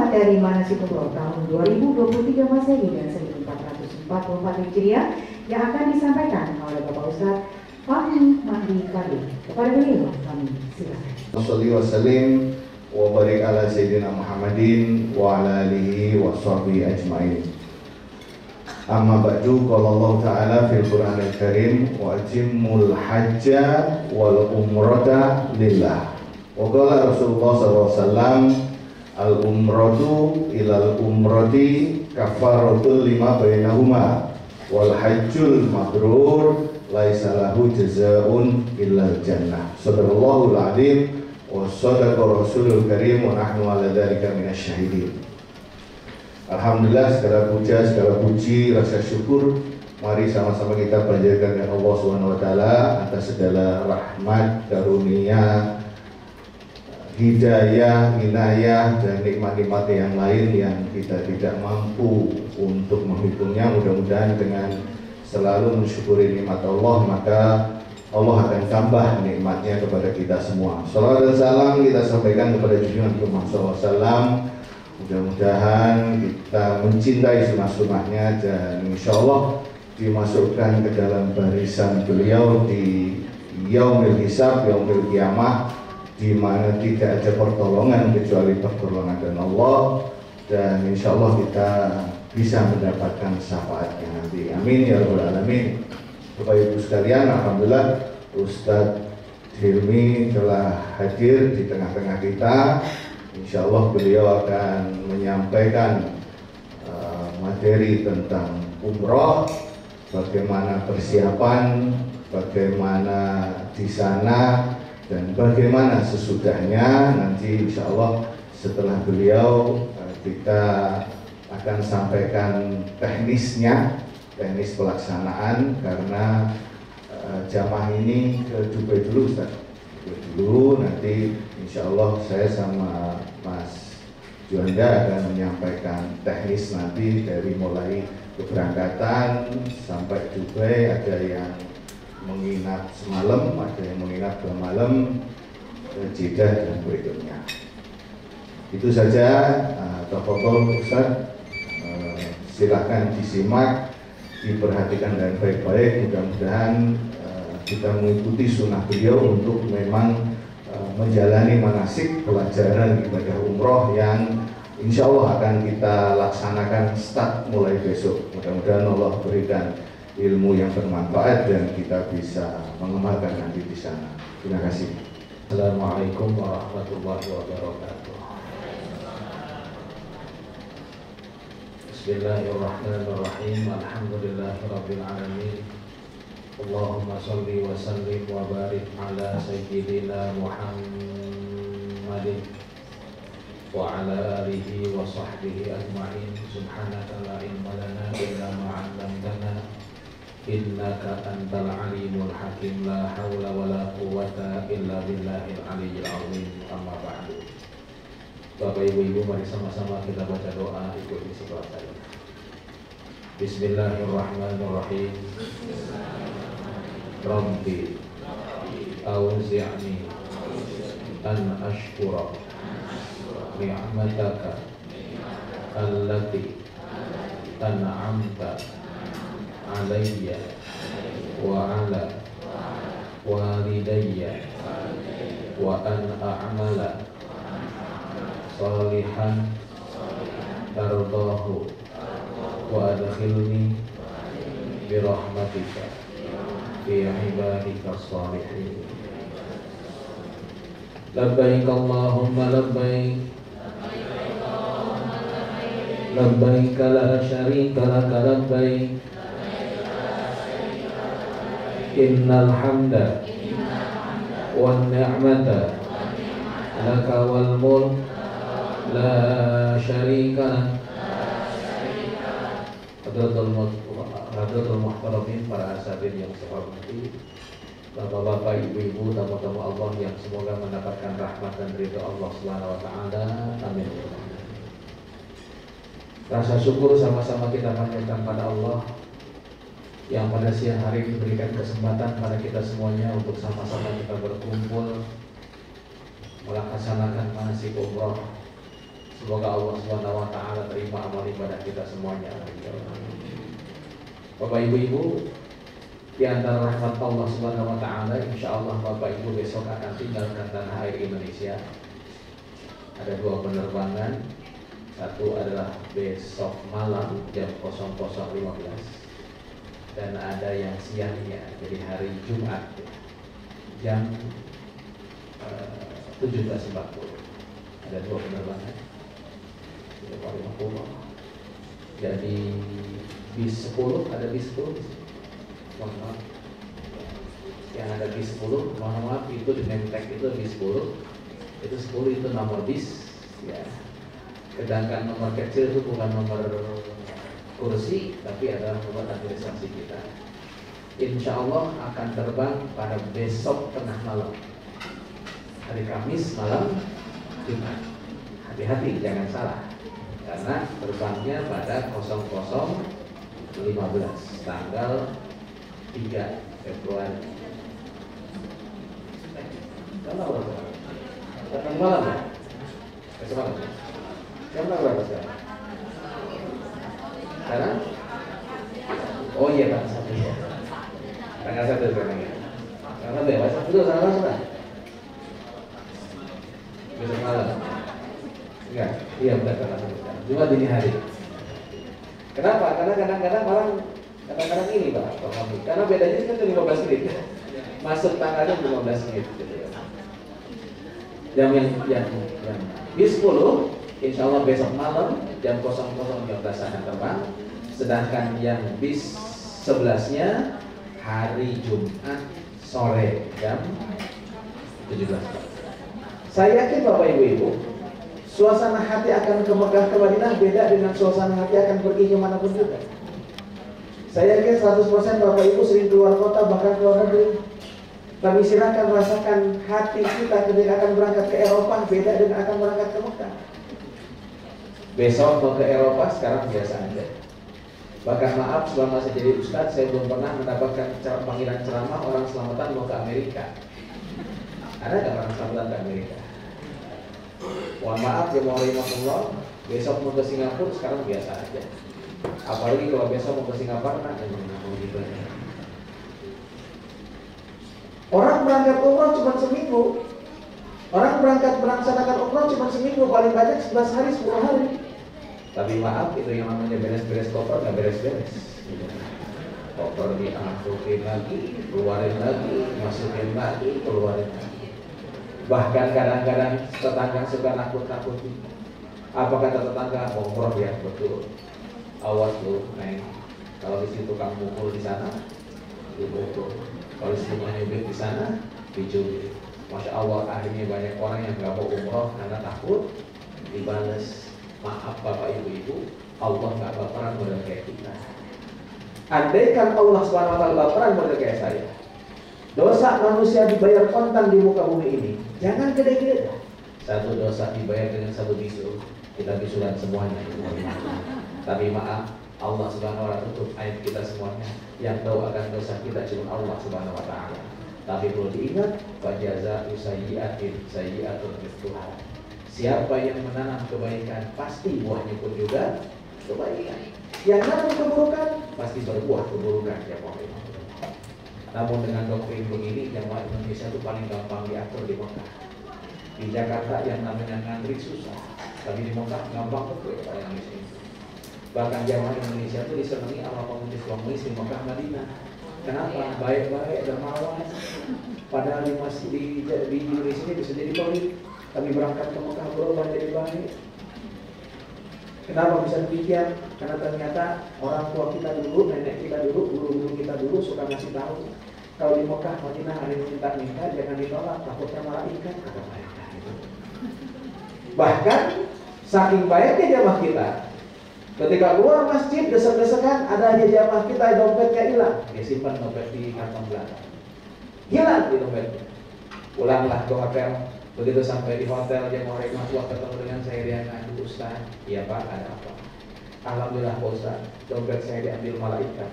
Selamat dari Manasik Umroh tahun 2023 Masehi dan 1444 Hijriah yang akan disampaikan oleh Bapak Ustadz Fahmi Mahdi Karim. Kepada beliau kami silakan. Wassalli wassalim wa barik ala sayyidina Muhammadin wa ala alihi wa sahbihi ajmain. Amma ba'du, qala Allah Ta'ala fil Qur'anil Karim wa atimmul hajja wal umrata lillah. Wa qala Rasulullah SAW, al-umratu ilal umrati kafaratul lima bainahuma wal hajjul mabrur laisa lahu jazaa'un illal jannah. Shadaqallahul adzim wa shadaqa rasulul karim wa nahnu ala dzalika minasyahidin. Alhamdulillah, segala puja, segala puji, rasa syukur mari sama-sama kita panjatkan kepada Allah Subhanahu wa taala atas segala rahmat, karunia, hidayah, inayah, dan nikmat-nikmat yang lain yang kita tidak mampu untuk menghitungnya. Mudah-mudahan dengan selalu mensyukuri nikmat Allah, maka Allah akan tambah nikmatnya kepada kita semua. Salawat dan salam kita sampaikan kepada junjungan Muhammad SAW. Mudah-mudahan kita mencintai sunnah-sunnahnya dan insya Allah dimasukkan ke dalam barisan beliau di yaumil hisab, yaumil qiyamah, di mana tidak ada pertolongan kecuali pertolongan dari Allah, dan insya Allah kita bisa mendapatkan syafaatnya nanti. Amin ya rabbal alamin. Bapak Ibu sekalian, alhamdulillah Ustadz Hilmi telah hadir di tengah-tengah kita. Insya Allah beliau akan menyampaikan materi tentang umroh, bagaimana persiapan, bagaimana di sana, dan bagaimana sesudahnya. Nanti insya Allah setelah beliau kita akan sampaikan teknisnya, teknis pelaksanaan, karena jamaah ini ke Dubai dulu Ustaz. Dubai dulu, nanti insya Allah saya sama Mas Juanda akan menyampaikan teknis nanti dari mulai keberangkatan sampai Dubai. Ada yang menginap semalam, ada yang menginap 2 malam, Jeddah dan berikutnya. Itu saja. Tafadhol Ustaz, silakan disimak, diperhatikan dengan baik-baik. Mudah-mudahan kita mengikuti sunnah beliau untuk memang menjalani manasik pelajaran ibadah umroh yang insya Allah akan kita laksanakan start mulai besok. Mudah-mudahan Allah berikan ilmu yang bermanfaat dan kita bisa mengamalkan nanti di sana. Terima kasih. Assalamualaikum warahmatullahi wabarakatuh. Bismillahirrahmanirrahim. Alhamdulillahirabbil alamin. Allahumma shalli wa sallim wa barik ala sayyidina Muhammadin wa ala alihi wa sahbihi ajma'in. Subhanaka la ilma lana illa ma 'allamtana innaka antal alimul hakim. La haula wala quwwata illa billahil aliyyil azim. Amma ba'du. Bapak Ibu, mari sama-sama kita baca doa ikuti setelah saya. Bismillahirrahmanirrahim. Rabbi auzi'ni an ashkura ni'mataka allati an'amta alayya wa ala walidayya wa an a'mala salihan tardahu wa adkhilni birahmatika fi ibadika shalihin. Labbaik Allahumma labbaik, labbaik la syarika laka labbaik, innal hamda wan ni'mata laka wal mulk la syarika lak. Hadratul muhtaramin, para hadirin yang saya hormati, Bapak-bapak, ibu-ibu, tamu-tamu Allah yang semoga mendapatkan rahmat dan ridha Allah Subhanahu wa taala. Amin. Rasa syukur sama-sama kita panjatkan pada Allah yang pada siang hari diberikan kesempatan pada kita semuanya untuk sama-sama kita berkumpul melaksanakan manasik umroh Semoga Allah Subhanahu wa taala terima amal ibadah kita semuanya. Bapak Ibu, di antara rahmat Allah Subhanahu wa taala, insyaallah Bapak Ibu besok akan tinggalkan tanah air Indonesia. Ada 2 penerbangan. Satu adalah besok malam jam 00.15 dan ada yang siangnya, jadi hari Jumat jam 17.40. Ada 2 penerbangan. 50. Jadi bis 10, ada bis 10. Mohon maaf. Yang ada bis 10, mohon maaf, itu di name tag itu bis 10. Itu 10 itu nomor bis ya. Sedangkan nomor kecil itu bukan nomor kursi, tapi adalah nomor administrasi kita. Insya Allah akan terbang pada besok tengah malam, hari Kamis malam Jumat. Hati-hati jangan salah, karena terbangnya pada 00.15 tanggal 3 Februari. Tengah malam ya? Besok malam ya? Jam berapa sekarang? Sekarang? Oh iya Pak, 1 ya. Tanggal 1 sekarang ya. Tanggal 1 ya, Pak? Betul, tanggal 1 Pak? Besok malam? Enggak, iya benar tanggal 1. Cuma dini hari. Kenapa? Karena kadang-kadang orang kadang-kadang ini Pak, karena bedanya kan 15 menit. Masuk tanggalnya 15 menit gitu ya. Yang bis 10 insya Allah besok malam jam 00.15 akan terbang. Sedangkan yang bis 11-nya hari Jumat sore jam 17. Saya yakin Bapak Ibu, suasana hati akan ke Mekah ke Madinah beda dengan suasana hati akan pergi kemanapun juga. Saya yakin 100% Bapak Ibu sering keluar kota, bahkan keluar negeri. Tapi silakan rasakan hati kita ketika akan berangkat ke Eropa beda dengan akan berangkat ke Mekah. Besok mau ke Eropa, sekarang biasa aja. Bahkan maaf, selama saya jadi ustadz, saya belum pernah mendapatkan panggilan ceramah orang selamatan mau ke Amerika. Ada nggak orang selamatan ke Amerika? Mohon maaf ya, mau rahimahullah. Besok mau ke Singapura, sekarang biasa aja. Apalagi kalau besok mau ke Singapura, nah gitu. Orang berangkat umrah cuma seminggu. Orang berangkat melaksanakan umrah cuma seminggu, paling banyak 11 hari, 10 hari. Tapi maaf, itu yang namanya beres-beres koper nggak beres-beres. Koper diangkutin lagi, keluarin lagi, masukin lagi, keluarin lagi. Bahkan kadang-kadang tetangga suka nakut-nakutin. Apa kata tetangga? Umrah ya, betul. Awas lu, Neng. Kalau di situ kamu mukul di sana, dipukul. Kalau di situ nyubit di sana, dicubit. Masya Allah, akhirnya banyak orang yang nggak mau umroh karena takut dibales. Maaf Bapak Ibu, Allah nggak baperan model kayak kita. Andaikan Allah SWT baperan model kayak saya, dosa manusia dibayar kontan di muka bumi ini, jangan gede-gede. Satu dosa dibayar dengan 1 bisul, kita bisulan semuanya. Tapi maaf, Allah Subhanahu wa taala tutup aib kita semuanya. Yang tahu akan dosa kita cuma Allah Subhanahu wa taala. Tapi perlu diingat, fajaza sayyi'atin sayyi'atun mithluha. Siapa yang menanam kebaikan pasti buahnya pun juga kebaikan. Yang nanam keburukan pasti berbuah keburukan ya Pak. Namun dengan doktrin begini, jamaah Indonesia itu paling gampang diatur di Mekah. Di Jakarta yang namanya ngantri susah, tapi di Mekah gampang betul Pak yang di sini. Bahkan jamaah Indonesia itu disenangi sama pengumis di Mekah Madinah. Kenapa? Baik-baik, dermawan. Padahal masih di Indonesia ini bisa jadi pelit, tapi berangkat ke Mekah berubah jadi baik. Kenapa bisa demikian? Karena ternyata orang tua kita dulu, nenek kita dulu, guru-guru kita dulu suka ngasih tahu, kalau di Mekah Madinah ada yang minta-minta jangan ditolak, takutnya malaikat kata mereka. Bahkan saking baiknya jamaah kita, ketika keluar masjid desek-desekan ada aja jamaah kita dompetnya hilang, dia simpan dompet di kantong belakang, hilang di dompetnya. Pulanglah ke hotel. Begitu sampai di hotel, dia mau rahimahullah ketemu dengan saya, dia nanya, Ustaz, iya Pak, ada apa? Alhamdulillah Pak Ustaz, dompet saya diambil malaikat.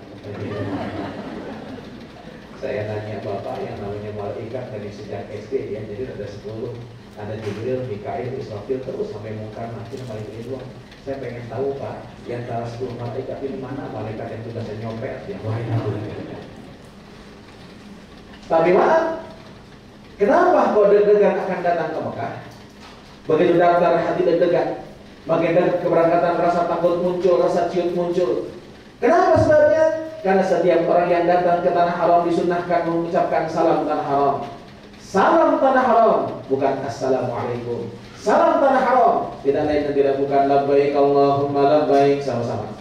Saya nanya Bapak, yang namanya malaikat dari sejak SD ya, jadi ada 10. Ada Jibril, Mikail, Israfil, terus sampai Munkar, Nakir, Malik Ridwan. Saya pengen tahu Pak, di antara 10 malaikat ini mana malaikat yang tugasnya nyopet, yang lain. Tapi maaf, kenapa kok deg-degan akan datang ke Mekah? Begitu daftar hati deg-degan, makin dekat keberangkatan rasa takut muncul, rasa ciut muncul. Kenapa sebabnya? Karena setiap orang yang datang ke tanah haram disunnahkan mengucapkan salam tanah haram. Salam tanah haram, bukan assalamualaikum. Salam tanah haram, tidak lain dan tidak bukan labbaik Allahumma labbaik, sama-sama.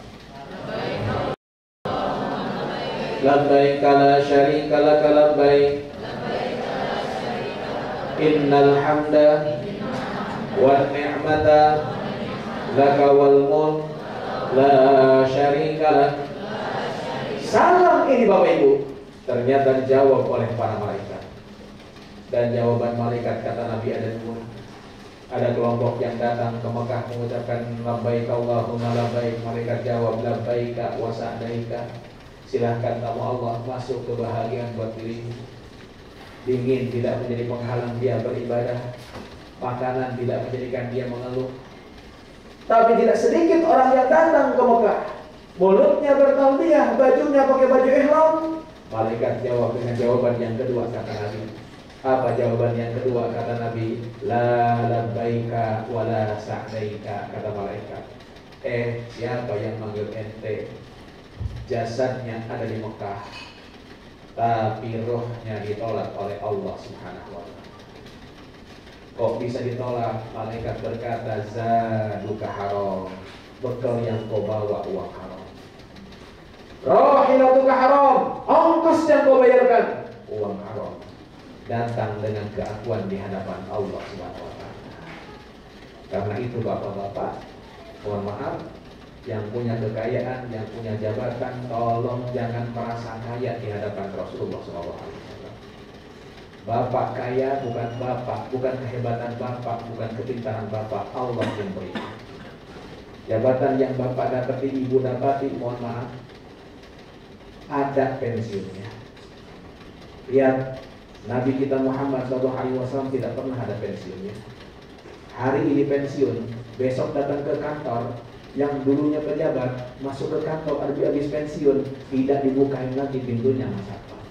Labbaik la syarika lak labbaik. Innal hamda wan ni'mata laka wal mulk la syarika lak. Salam ini Bapak Ibu ternyata dijawab oleh para malaikat. Dan jawaban malaikat kata Nabi ada kelompok yang datang ke Mekah mengucapkan labbaik Allahumma labbaik. Malaikat jawab labbaika wa sa'daika. Silahkan kamu Allah masuk kebahagiaan buat dirimu. Dingin tidak menjadi penghalang dia beribadah. Makanan tidak menjadikan dia mengeluh. Tapi tidak sedikit orang yang datang ke Mekah, mulutnya bertalbiyah, bajunya pakai baju ihram. Malaikat jawab dengan jawaban yang kedua kata Nabi. Apa jawaban yang kedua kata Nabi? La labbaika wa la sa'daika, kata malaikat. Siapa yang manggil ente? Jasadnya ada di Mekah, tapi rohnya ditolak oleh Allah Subhanahu wa ta'ala. Kok bisa ditolak? Malaikat berkata, zaduka haram, bekal yang kau bawa uang haram. Rahilatuka haram, ongkos yang kau bayarkan uang haram. Datang dengan keakuan di hadapan Allah Subhanahu wa ta'ala. Karena itu bapak-bapak, mohon maaf, yang punya kekayaan, yang punya jabatan, tolong jangan merasa kaya di hadapan Rasulullah SAW. Bapak kaya bukan bapak, bukan kehebatan bapak, bukan kepintaran bapak, Allah yang beri. Jabatan yang bapak dapati, ibu dapati, mohon maaf, ada pensiunnya. Lihat, Nabi kita Muhammad SAW tidak pernah ada pensiunnya. Hari ini pensiun, besok datang ke kantor. Yang dulunya pejabat masuk ke kantor habis pensiun, tidak dibukain lagi pintunya Mas Akbar.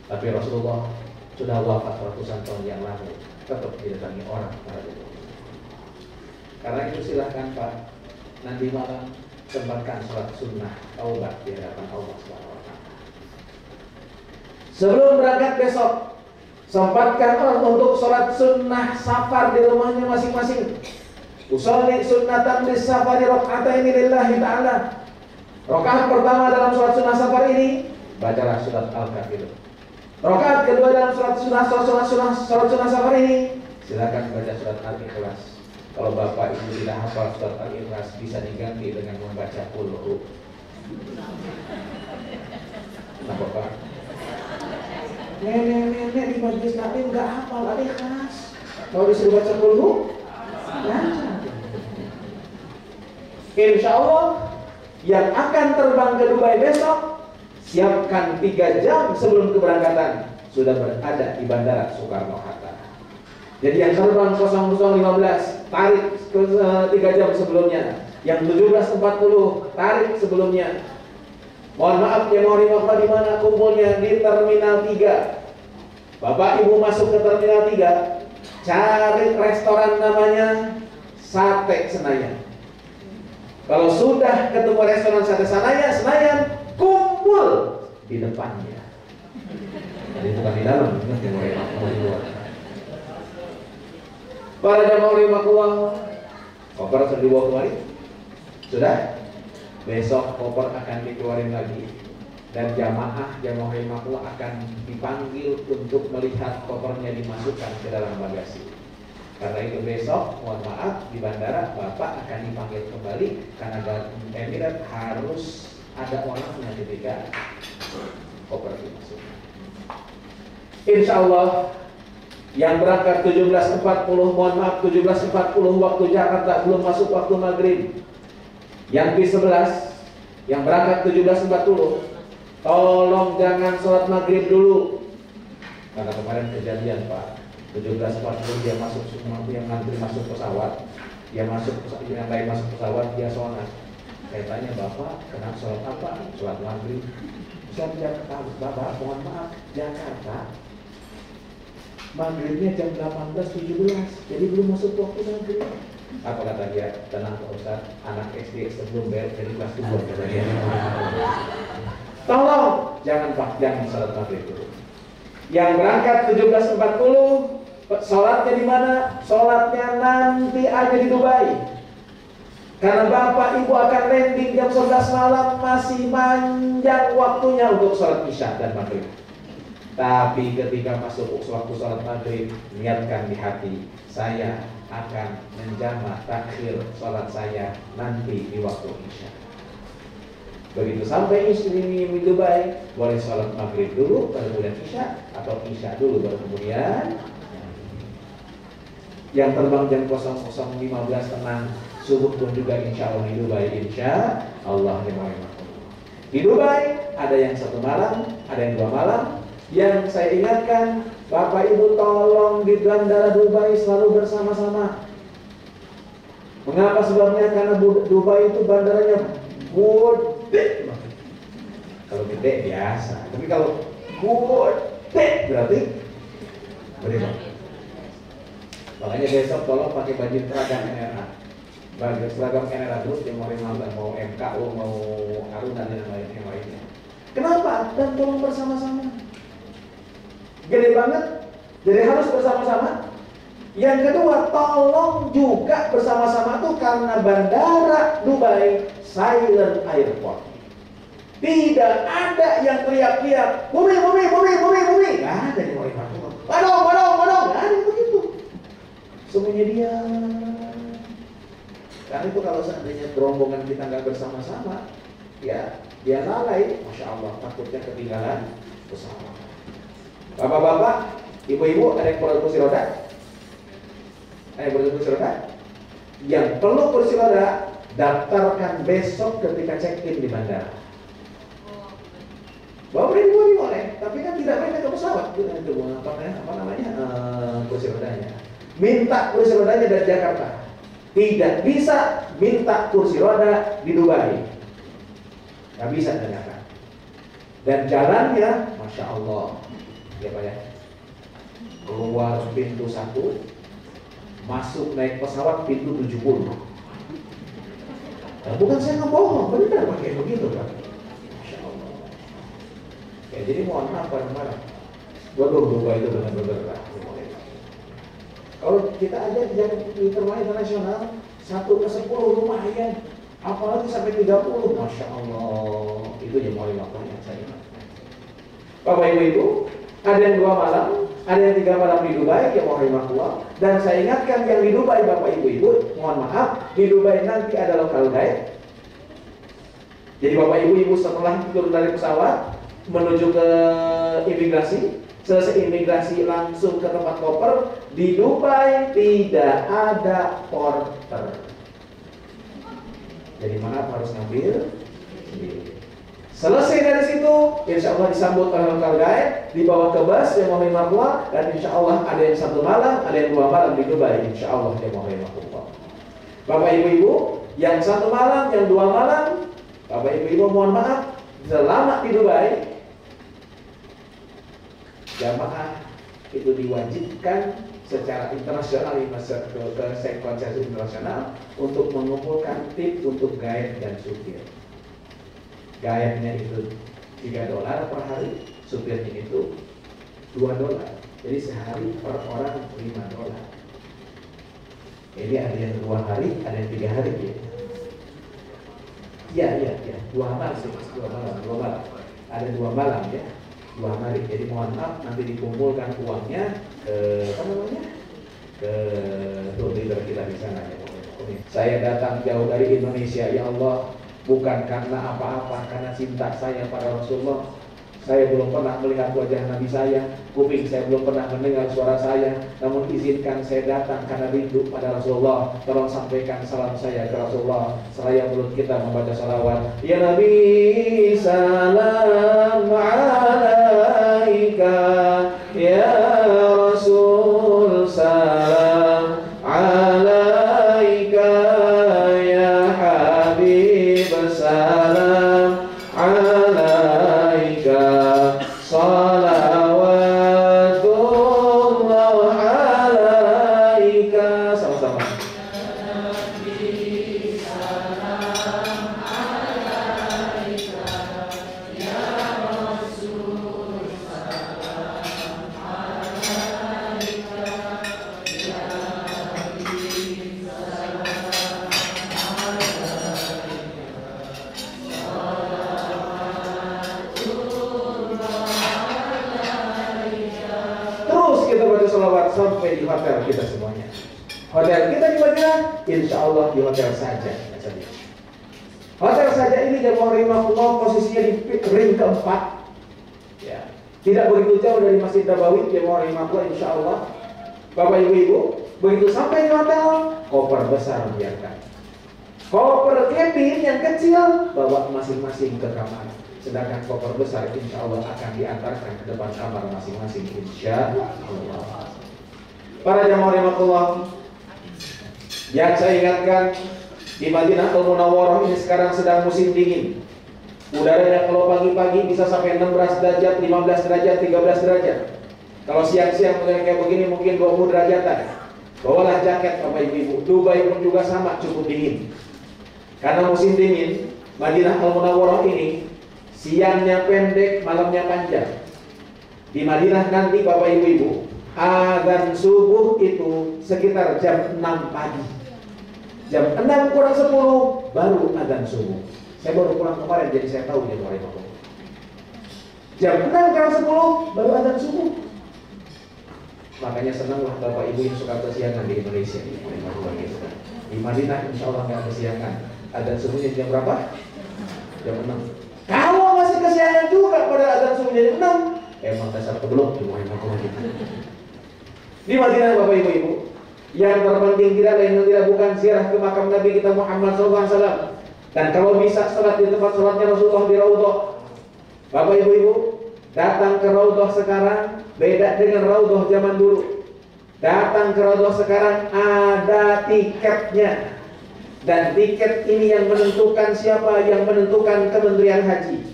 Tapi Rasulullah sudah wafat ratusan tahun yang lalu, tetap didatangi orang pada itu. Karena itu silahkan Pak, nanti malam sempatkan sholat sunnah taubat di hadapan Allah SWT. Sebelum berangkat besok, sempatkan orang untuk sholat sunnah safar di rumahnya masing-masing. Usolli sunnatan bis safari raka'ataini lillahi ta'ala. Rakaat pertama dalam sholat sunnah safar ini, bacalah surat Al-Kafirun. Rakaat kedua dalam sholat sunnah safar ini, silakan baca surat Al-Ikhlas. Kalau bapak ibu tidak hafal surat Al-Ikhlas, bisa diganti dengan membaca Qul Hu. Kenapa Pak? Nenek di majelis taklim nggak hafal Al-Ikhlas. Kalau disuruh baca Qul Hu, lancar. Insya Allah yang akan terbang ke Dubai besok, siapkan 3 jam sebelum keberangkatan sudah berada di Bandara Soekarno-Hatta. Jadi yang terbang 00.15 tarik ke 3 jam sebelumnya, yang 17.40 tarik sebelumnya. Mohon maaf yang mau di mana kumpulnya? Di Terminal 3. Bapak Ibu masuk ke Terminal 3, cari restoran namanya Sate Senayan. Kalau sudah ketemu restoran Sate Senayan, kumpul di depannya. Jadi bukan di dalam, di luar. Para jamaah rahimakumullah, koper sudah dibawa kemari? Sudah? Besok koper akan dikeluarin lagi. Dan jamaah rahimakumullah akan dipanggil untuk melihat kopernya dimasukkan ke dalam bagasi. Karena itu besok, mohon maaf, di bandara Bapak akan dipanggil kembali karena Emirat harus ada orangnya ketika koper dimasukkan. Insya Allah yang berangkat 17.40, mohon maaf 17.40 waktu Jakarta, belum masuk waktu maghrib. Yang di 11 yang berangkat 17.40, tolong jangan sholat maghrib dulu. Karena kemarin kejadian Pak, 17.40 dia masuk semua, yang ngantri masuk pesawat, dia masuk, yang lain masuk pesawat, dia sholat. Saya tanya, Bapak kena sholat apa? Sholat maghrib. Saya bilang, Bapak mohon maaf, Jakarta maghribnya jam 18.17, jadi belum masuk waktu maghrib. Apa kata dia? Tenang Pak Ustaz, anak SD sebelum bel jadi kelas 2 kata dia. Tolong jangan Pak, jangan sholat maghrib dulu. Yang berangkat 17.40, sholatnya di mana? Sholatnya nanti aja di Dubai. Karena Bapak Ibu akan landing jam 11 malam, masih panjang waktunya untuk sholat isya dan maghrib. Tapi ketika masuk waktu sholat maghrib, niatkan di hati, saya akan menjamak takhir sholat saya nanti di waktu isya. Begitu sampai istri di Dubai, boleh sholat maghrib dulu, baru kemudian isya, atau isya dulu, baru kemudian. Yang terbang jam 00.15 tenang, subuh pun juga insya Allah di Dubai, insya Allah. Di Dubai ada yang 1 malam, ada yang 2 malam. Yang saya ingatkan, Bapak Ibu tolong di bandara Dubai selalu bersama-sama. Mengapa sebabnya? Karena Dubai itu bandaranya gede. Kalau gede biasa, tapi kalau gede berarti beriman. Makanya besok tolong pakai baju seragam NRA. Baju seragam NRA terus yang mau MKU, mau Arun dan yang lainnya. Kenapa? Dan tolong bersama-sama. Gede banget, jadi harus bersama-sama. Yang kedua, tolong juga bersama-sama tuh karena bandara Dubai silent airport. Tidak ada yang teriak-teriak, bumi, nggak ada yang mau evakuasi. Badong, nggak ada begitu. Semuanya diam. Karena itu kalau seandainya rombongan kita nggak bersama-sama, ya dia lalai, masya Allah, takutnya ketinggalan pesawat. Bapak-bapak, ibu-ibu, ada yang perlu kursi roda? Ada yang perlu kursi roda? Yang perlu kursi roda, daftarkan besok ketika check-in di bandara. Bawa beri boleh, tapi kan tidak boleh ke pesawat. Itu apa namanya? Kursi rodanya. Minta kursi rodanya dari Jakarta. Tidak bisa minta kursi roda di Dubai. Nggak bisa ternyata. Dan jalannya, masya Allah. Ya Pak ya, keluar pintu 1, masuk naik pesawat pintu 70. Nah, bukan saya ngebohong, benar pakai begitu Pak. Masya Allah. Ya jadi mohon maaf bareng-bareng. Dubai itu benar-benar. Kalau kita aja di terminal internasional 1/10 lumayan, apalagi sampai 30, masya Allah. Itu yang mau dilakukan saya. Bapak Ibu, ada yang 2 malam, ada yang 3 malam di Dubai, yang mau rahimahullah. Dan saya ingatkan yang di Dubai, Bapak Ibu, mohon maaf, di Dubai nanti ada local guide. Jadi Bapak Ibu setelah turun dari pesawat menuju ke imigrasi, selesai imigrasi langsung ke tempat koper. Di Dubai tidak ada porter. Jadi mana harus ngambil sendiri. Selesai dari situ, insya Allah disambut oleh local guide, dibawa ke bus yang mau rahimahullah, dan insya Allah ada yang 1 malam, ada yang 2 malam di Dubai, insya Allah yang mau rahimahullah. Bapak Ibu, yang 1 malam, yang 2 malam, Bapak Ibu mohon maaf, selama di Dubai, jamaah itu diwajibkan secara internasional, ke konsensus internasional untuk mengumpulkan tip untuk guide dan supir. Guide-nya itu $3 per hari, supirnya itu $2. Jadi sehari per orang $5. Jadi ada yang 2 hari, ada yang 3 hari ya. Iya, 2 malam sih, 2 malam. Ada 2 malam ya, 2 hari. Jadi mohon maaf nanti dikumpulkan uangnya ke tour leader kita di sana ya. Saya datang jauh dari Indonesia, ya Allah. Bukan karena apa-apa, karena cinta saya pada Rasulullah. Saya belum pernah melihat wajah Nabi saya, kuping saya belum pernah mendengar suara saya. Namun izinkan saya datang karena rindu pada Rasulullah. Tolong sampaikan salam saya ke Rasulullah seraya mulut kita membaca salawat. Ya Nabi, salam alaika, ya Rasul sampai di hotel kita semuanya. Hotel kita di Madinah, insya Allah di hotel saja. Hotel saja ini jamaah rahimahullah posisinya di ring keempat, ya, tidak begitu jauh dari Masjid Nabawi. Jamaah rahimahullah, insya Allah. Bapak ibu-ibu, begitu sampai di hotel, koper besar biarkan. Koper cabin yang kecil bawa masing-masing ke kamar. Sedangkan koper besar insya Allah akan diantarkan ke depan kamar masing-masing, insya Allah. Para jamaah rahimahullah, yang saya ingatkan, di Madinah Al-Munawwarah ini sekarang sedang musim dingin. Udaranya kalau pagi-pagi bisa sampai 16 derajat, 15 derajat, 13 derajat. Kalau siang-siang kayak begini mungkin 20 derajatan. Bawalah jaket Bapak Ibu. Dubai pun juga sama, cukup dingin. Karena musim dingin, Madinah Al-Munawwarah ini siangnya pendek, malamnya panjang. Di Madinah nanti Bapak Ibu, azan subuh itu sekitar jam 6 pagi. Jam 6 kurang 10 baru azan subuh. Saya baru pulang kemarin jadi saya tahu jam berapa. Jam 6 kurang 10 baru azan subuh. Makanya senanglah Bapak Ibu yang suka kesiangan di Indonesia. Di Madinah insya Allah nggak kesiangan. Azan subuhnya jam berapa? Jam 6. Kalau masih kesiangan juga pada azan subuhnya jam 6, emang dasar keblok di Di Madinah Bapak Ibu, yang terpenting tidak lain dan tidak bukan ziarah ke makam Nabi kita Muhammad SAW. Dan kalau bisa salat di tempat salatnya Rasulullah di Raudhah. Bapak ibu-ibu, datang ke Raudhah sekarang beda dengan Raudhah zaman dulu. Datang ke Raudhah sekarang ada tiketnya. Dan tiket ini yang menentukan siapa, yang menentukan Kementerian Haji.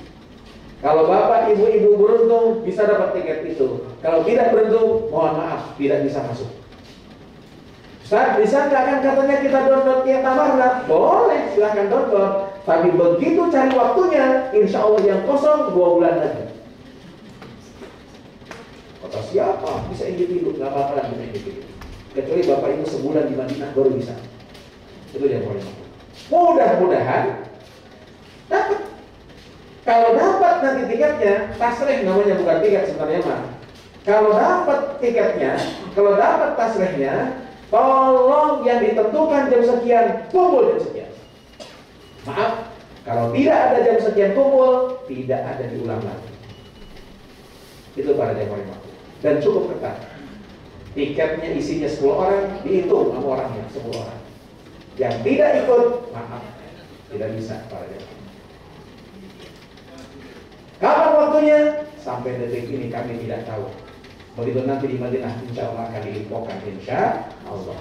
Kalau bapak ibu-ibu beruntung bisa dapat tiket itu. Kalau tidak beruntung, mohon maaf, tidak bisa masuk. Ustaz, bisa nggak kan katanya kita download Kia Tamarna? Boleh, silahkan download. Tapi begitu cari waktunya, insya Allah yang kosong 2 bulan lagi. Kata siapa? Bisa individu, nggak apa-apa bisa individu. Kecuali bapak ibu sebulan di Madinah baru bisa. Itu dia poinnya. Mudah-mudahan dapat. Kalau dapat nanti tiketnya, tasrih namanya, bukan tiket sebenarnya mah. Kalau dapat tiketnya, kalau dapat tasrihnya, tolong yang ditentukan jam sekian, kumpul jam sekian. Maaf, kalau tidak ada jam sekian kumpul, tidak ada diulang lagi. Itu para jamaah. Dan cukup ketat. Tiketnya isinya 10 orang, dihitung sama orangnya 10 orang. Yang tidak ikut, maaf, tidak bisa para jamaah. Kapan waktunya? Sampai detik ini kami tidak tahu. Begitu nanti di Madinah insya Allah akan diinfokan, insya Allah.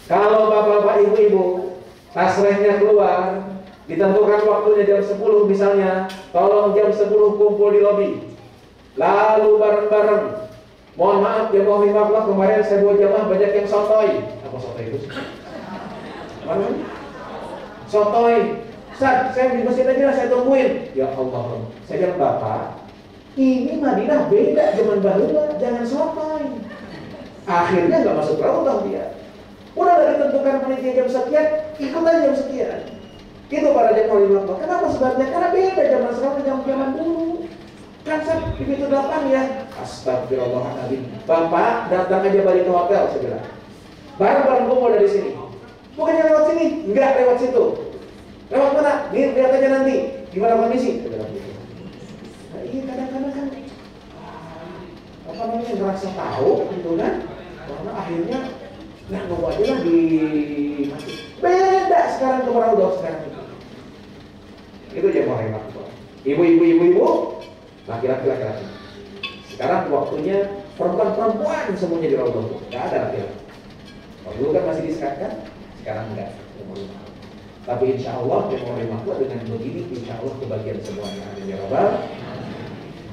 Kalau bapak-bapak ibu-ibu tasrehnya keluar, ditentukan waktunya jam 10 misalnya, tolong jam 10 kumpul di lobi. Lalu bareng-bareng, mohon maaf jamaah rahimahullah, kemarin saya bawa jamaah banyak yang sotoy. Apa sotoy itu? Mana? Sotoy. Ustaz, saya di masjid aja, saya tungguin. Ya Allah, saya bilang bapak, ini Madinah beda zaman baheula, jangan sotoy. Akhirnya nggak masuk Raudhah dia. Udah dari tentukan panitia jam sekian, ikut aja jam sekian. Itu para jamaah rahimahullah. Kenapa sebabnya? Karena beda zaman sekarang zaman dulu. Kan saya di pintu depan ya. Astagfirullahaladzim. Bapak datang aja balik ke hotel, saya bilang. Barang-barang kumpul dari sini. Bukannya lewat sini, enggak lewat situ. Lewat mana? Lihat aja nanti. Gimana kondisi? Saya bilang gitu. Nah, iya kadang-kadang kan apa namanya ngerasa tahu gitu kan, karena akhirnya nggak nunggu aja lah di masjid. Beda sekarang ke Raudhah sekarang itu jamaah rahimahullah. Ibu-ibu, laki-laki. Sekarang waktunya perempuan semuanya di Raudhah, nggak ada laki-laki. Kalau dulu kan masih disekatkan, sekarang enggak. Tapi insya Allah jamaah rahimahullah dengan begini insya Allah kebagian semuanya. Amin ya rabbal.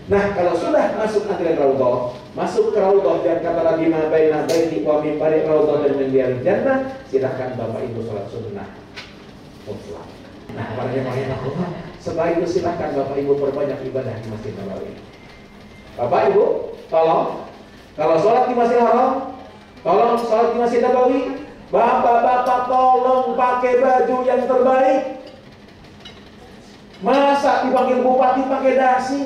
Nah, kalau sudah masuk antrean Raudhah, masuk ke Raudhah dan kata Nabi ma baina baiti wa min bari Raudhah dan min jannah, silakan Bapak Ibu salat sunnah mutlak. Nah, para jemaah Allah, setelah itu silakan Bapak Ibu perbanyak ibadah di Masjid Nabawi. Bapak Ibu, tolong kalau salat di Masjidil Haram, tolong salat di Masjid Nabawi. Bapak-bapak tolong pakai baju yang terbaik. Masa dipanggil bupati pakai dasi?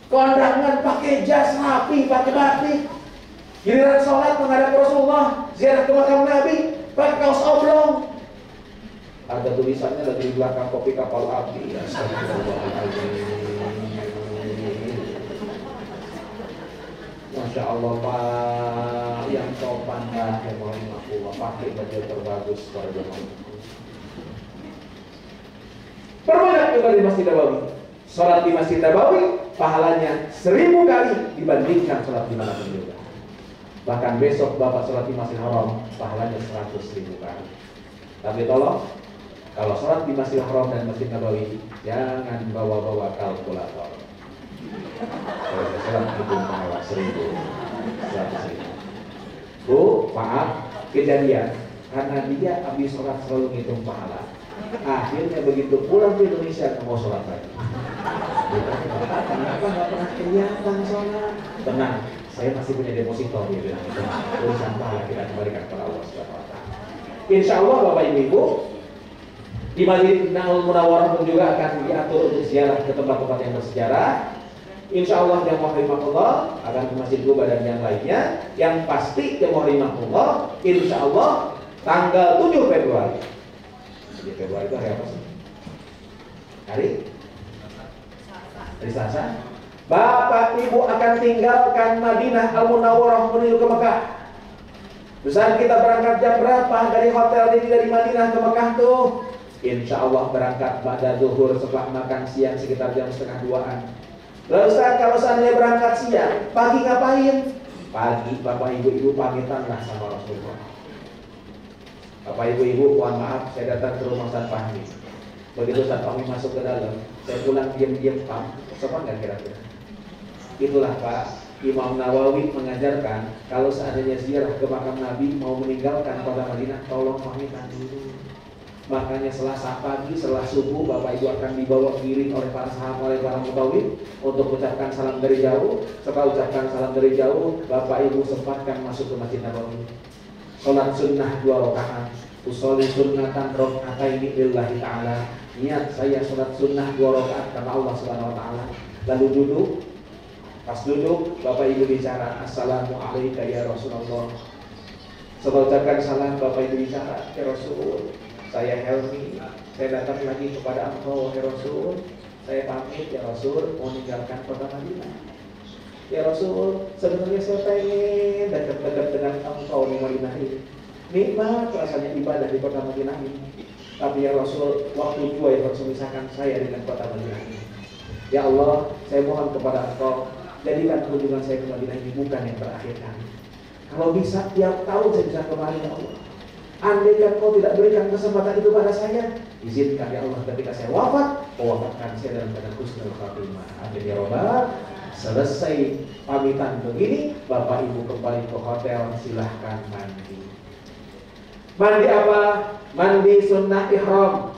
Kondangan pakai jas rapi, pakai batik. Giliran sholat menghadap Rasulullah, ziarah ke makam Nabi, pakai kaos oblong. Ada tulisannya dari belakang kopi kapal api. Masya Allah Pak, yang sopan lah, yang rahimahullah, pakai baju terbagus pada zaman. Perbanyak juga di Masjid Nabawi. Sholat di Masjid Nabawi pahalanya 1000 kali dibandingkan sholat di mana pun juga. Bahkan besok Bapak sholat di Masjidil Haram pahalanya 100.000 kali. Tapi tolong, kalau sholat di Masjidil Haram dan Masjid Nabawi jangan bawa-bawa kalkulator. Kalau sholat hitung pahala 100.000. Bu, maaf, kejadian karena dia habis sholat selalu ngitung pahala. Akhirnya begitu pulang ke Indonesia mau sholat lagi. Kenapa nggak pernah kelihatan sholat? Tenang, saya masih punya deposito, dia bilang itu. Urusan pahala kita kembalikan kepada Allah Subhanahu wa Ta'ala. Insya Allah Bapak Ibu, di Madinatul Munawwarah pun juga akan diatur untuk ziarah ke tempat-tempat yang bersejarah. Insya Allah yang rahimahullah akan ke Masjid Quba dan yang lainnya. Yang pasti yang rahimahullah, insya Allah tanggal 7 Februari. 7 Februari itu hari apa sih? Hari Selasa. Bapak Ibu akan tinggalkan Madinah Al-Munawwarah menuju ke Mekah. Besar kita berangkat jam berapa dari hotel dari Madinah ke Mekah tuh? Insya Allah berangkat pada zuhur setelah makan siang sekitar jam 1:30-an. Lalu Ustaz, kalau seandainya berangkat siang, pagi ngapain? Pagi Bapak Ibu pamitanlah sama Rasulullah. Bapak Ibu, mohon maaf, saya datang ke rumah Ustaz Fahmi. Begitu Ustaz Fahmi masuk ke dalam, saya pulang diam-diam, Pak, sopan nggak kira-kira? Itulah Pak, Imam Nawawi mengajarkan kalau seandainya ziarah ke makam Nabi mau meninggalkan kota Madinah, tolong pamitan dulu. Makanya Selasa pagi, setelah subuh, Bapak Ibu akan dibawa giring oleh para sahabat, oleh para mutawif untuk ucapkan salam dari jauh. Setelah ucapkan salam dari jauh, Bapak Ibu sempatkan masuk ke Masjid Nabawi. Sholat sunnah 2 rakaat. Usolli sunnatan raka'ataini lillahi ta'ala. Niat saya sholat sunnah 2 rakaat karena Allah Subhanahu wa Ta'ala. Lalu duduk. Pas duduk, Bapak Ibu bicara, Assalamualaikum ya Rasulullah. Setelah ucapkan salam, Bapak Ibu bicara, ya Rasul, saya Helmi, saya datang lagi kepada Engkau, ya Rasul. Saya pamit, ya Rasul, mau meninggalkan kota Madinah. Ya Rasul, sebenarnya saya pengen dekat-dekat dengan Engkau di Madinah ini. Nikmat rasanya ibadah di kota Madinah ini. Tapi ya Rasul, waktu jua yang harus memisahkan saya dengan kota Madinah ini. Ya Allah, saya mohon kepada Engkau, jadikan kunjungan saya ke Madinah ini bukan yang terakhir kali. Kalau bisa tiap tahun saya bisa kemari, ya Allah. Andaikan Kau tidak berikan kesempatan itu pada saya, izinkan ya Allah ketika saya wafat, Kau wafatkan saya dalam keadaan husnul khatimah. Amin ya Rabbal. Selesai pamitan begini, Bapak Ibu kembali ke hotel, silahkan mandi. Mandi apa? Mandi sunnah ihram.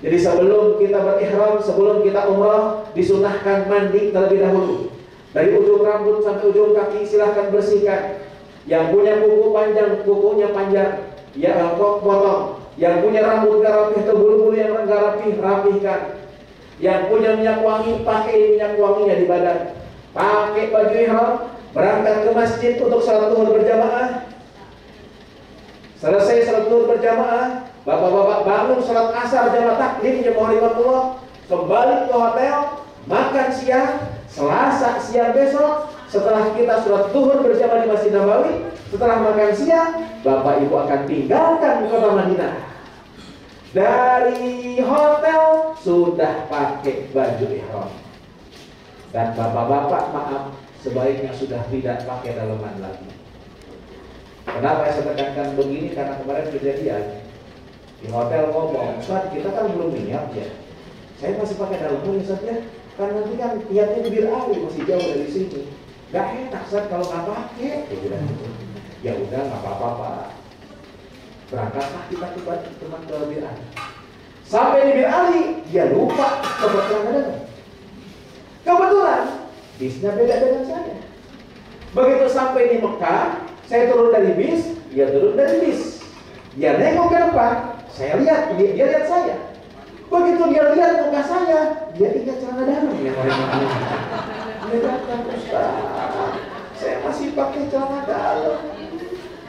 Jadi sebelum kita berihram, sebelum kita umrah, disunahkan mandi terlebih dahulu. Dari ujung rambut sampai ujung kaki silahkan bersihkan. Yang punya kuku panjang, kukunya panjang, ya potong. Yang punya rambut gak rapih atau bulu-bulu yang gak rapih, rapihkan. Yang punya minyak wangi, pakai minyak wanginya di badan. Pakai baju ihram, berangkat ke masjid untuk salat zuhur berjamaah. Selesai salat zuhur berjamaah, bapak-bapak bangun salat asar jamaah takdim jamaah rahimahullah, kembali ke hotel, makan siang. Selasa siang besok, setelah kita salat zuhur berjamaah di Masjid Nabawi, setelah makan siang, Bapak Ibu akan tinggalkan kota Madinah. Dari hotel sudah pakai baju ihram. Dan bapak-bapak maaf, sebaiknya sudah tidak pakai daleman lagi. Kenapa saya tekankan begini? Karena kemarin kejadian di hotel ngomong, Ustaz kita kan belum niat ya. Saya masih pakai daleman Ustaz ya. Kan nanti kan niatnya di Bir Ali masih jauh dari sini. Gak enak Ustaz kalau nggak pakai. Ya udah nggak apa-apa Pak. Berangkatlah kita ke teman ke Bir Ali. Sampai di Bir Ali dia lupa kebetulan. Kebetulan bisnya beda dengan saya. Begitu sampai di Mekah, saya turun dari bis, dia turun dari bis. Dia nengok ke depan, saya lihat, dia lihat saya. Begitu dia lihat muka saya, dia ingat celana dalam yang orang-orang. Dia kata, Ustaz, Saya masih pakai celana dalam.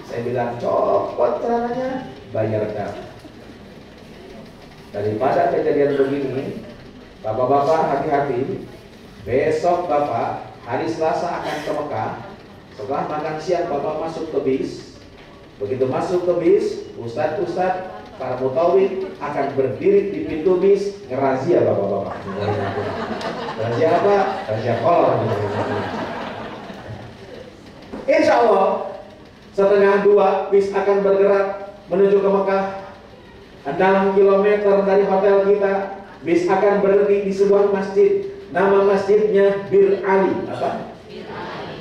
Saya bilang, copot celananya, bayar dalam. Daripada kejadian begini, bapak-bapak hati-hati. Besok bapak hari Selasa akan ke Mekah. Setelah makan siang bapak masuk ke bis. Begitu masuk ke bis, ustadz-ustadz para mutawid akan berdiri di pintu bis ngerazia bapak-bapak. Razia apa? Razia kolor. Insya Allah 1:30 bis akan bergerak menuju ke Mekah. 6 km dari hotel kita, bis akan berhenti di sebuah masjid. Nama masjidnya Bir Ali. Apa?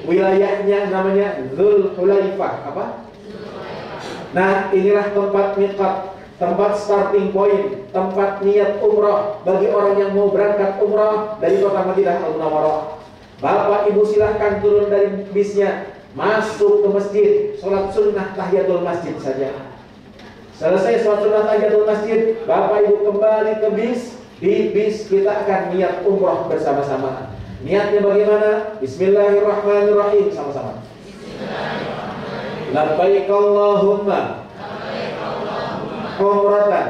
Wilayahnya namanya Dzulhulaifah. Apa? Nah, inilah tempat miqat, tempat starting point, tempat niat umrah bagi orang yang mau berangkat umrah dari kota Madinah Al-Munawwarah. Bapak Ibu silahkan turun dari bisnya, masuk ke masjid, sholat sunnah tahiyatul masjid saja. Selesai sholat sunnah tahiyatul masjid, Bapak Ibu kembali ke bis. Di bis kita akan niat umrah bersama-sama. Niatnya bagaimana? Bismillahirrahmanirrahim, sama-sama. Labbaik Allahumma umratan.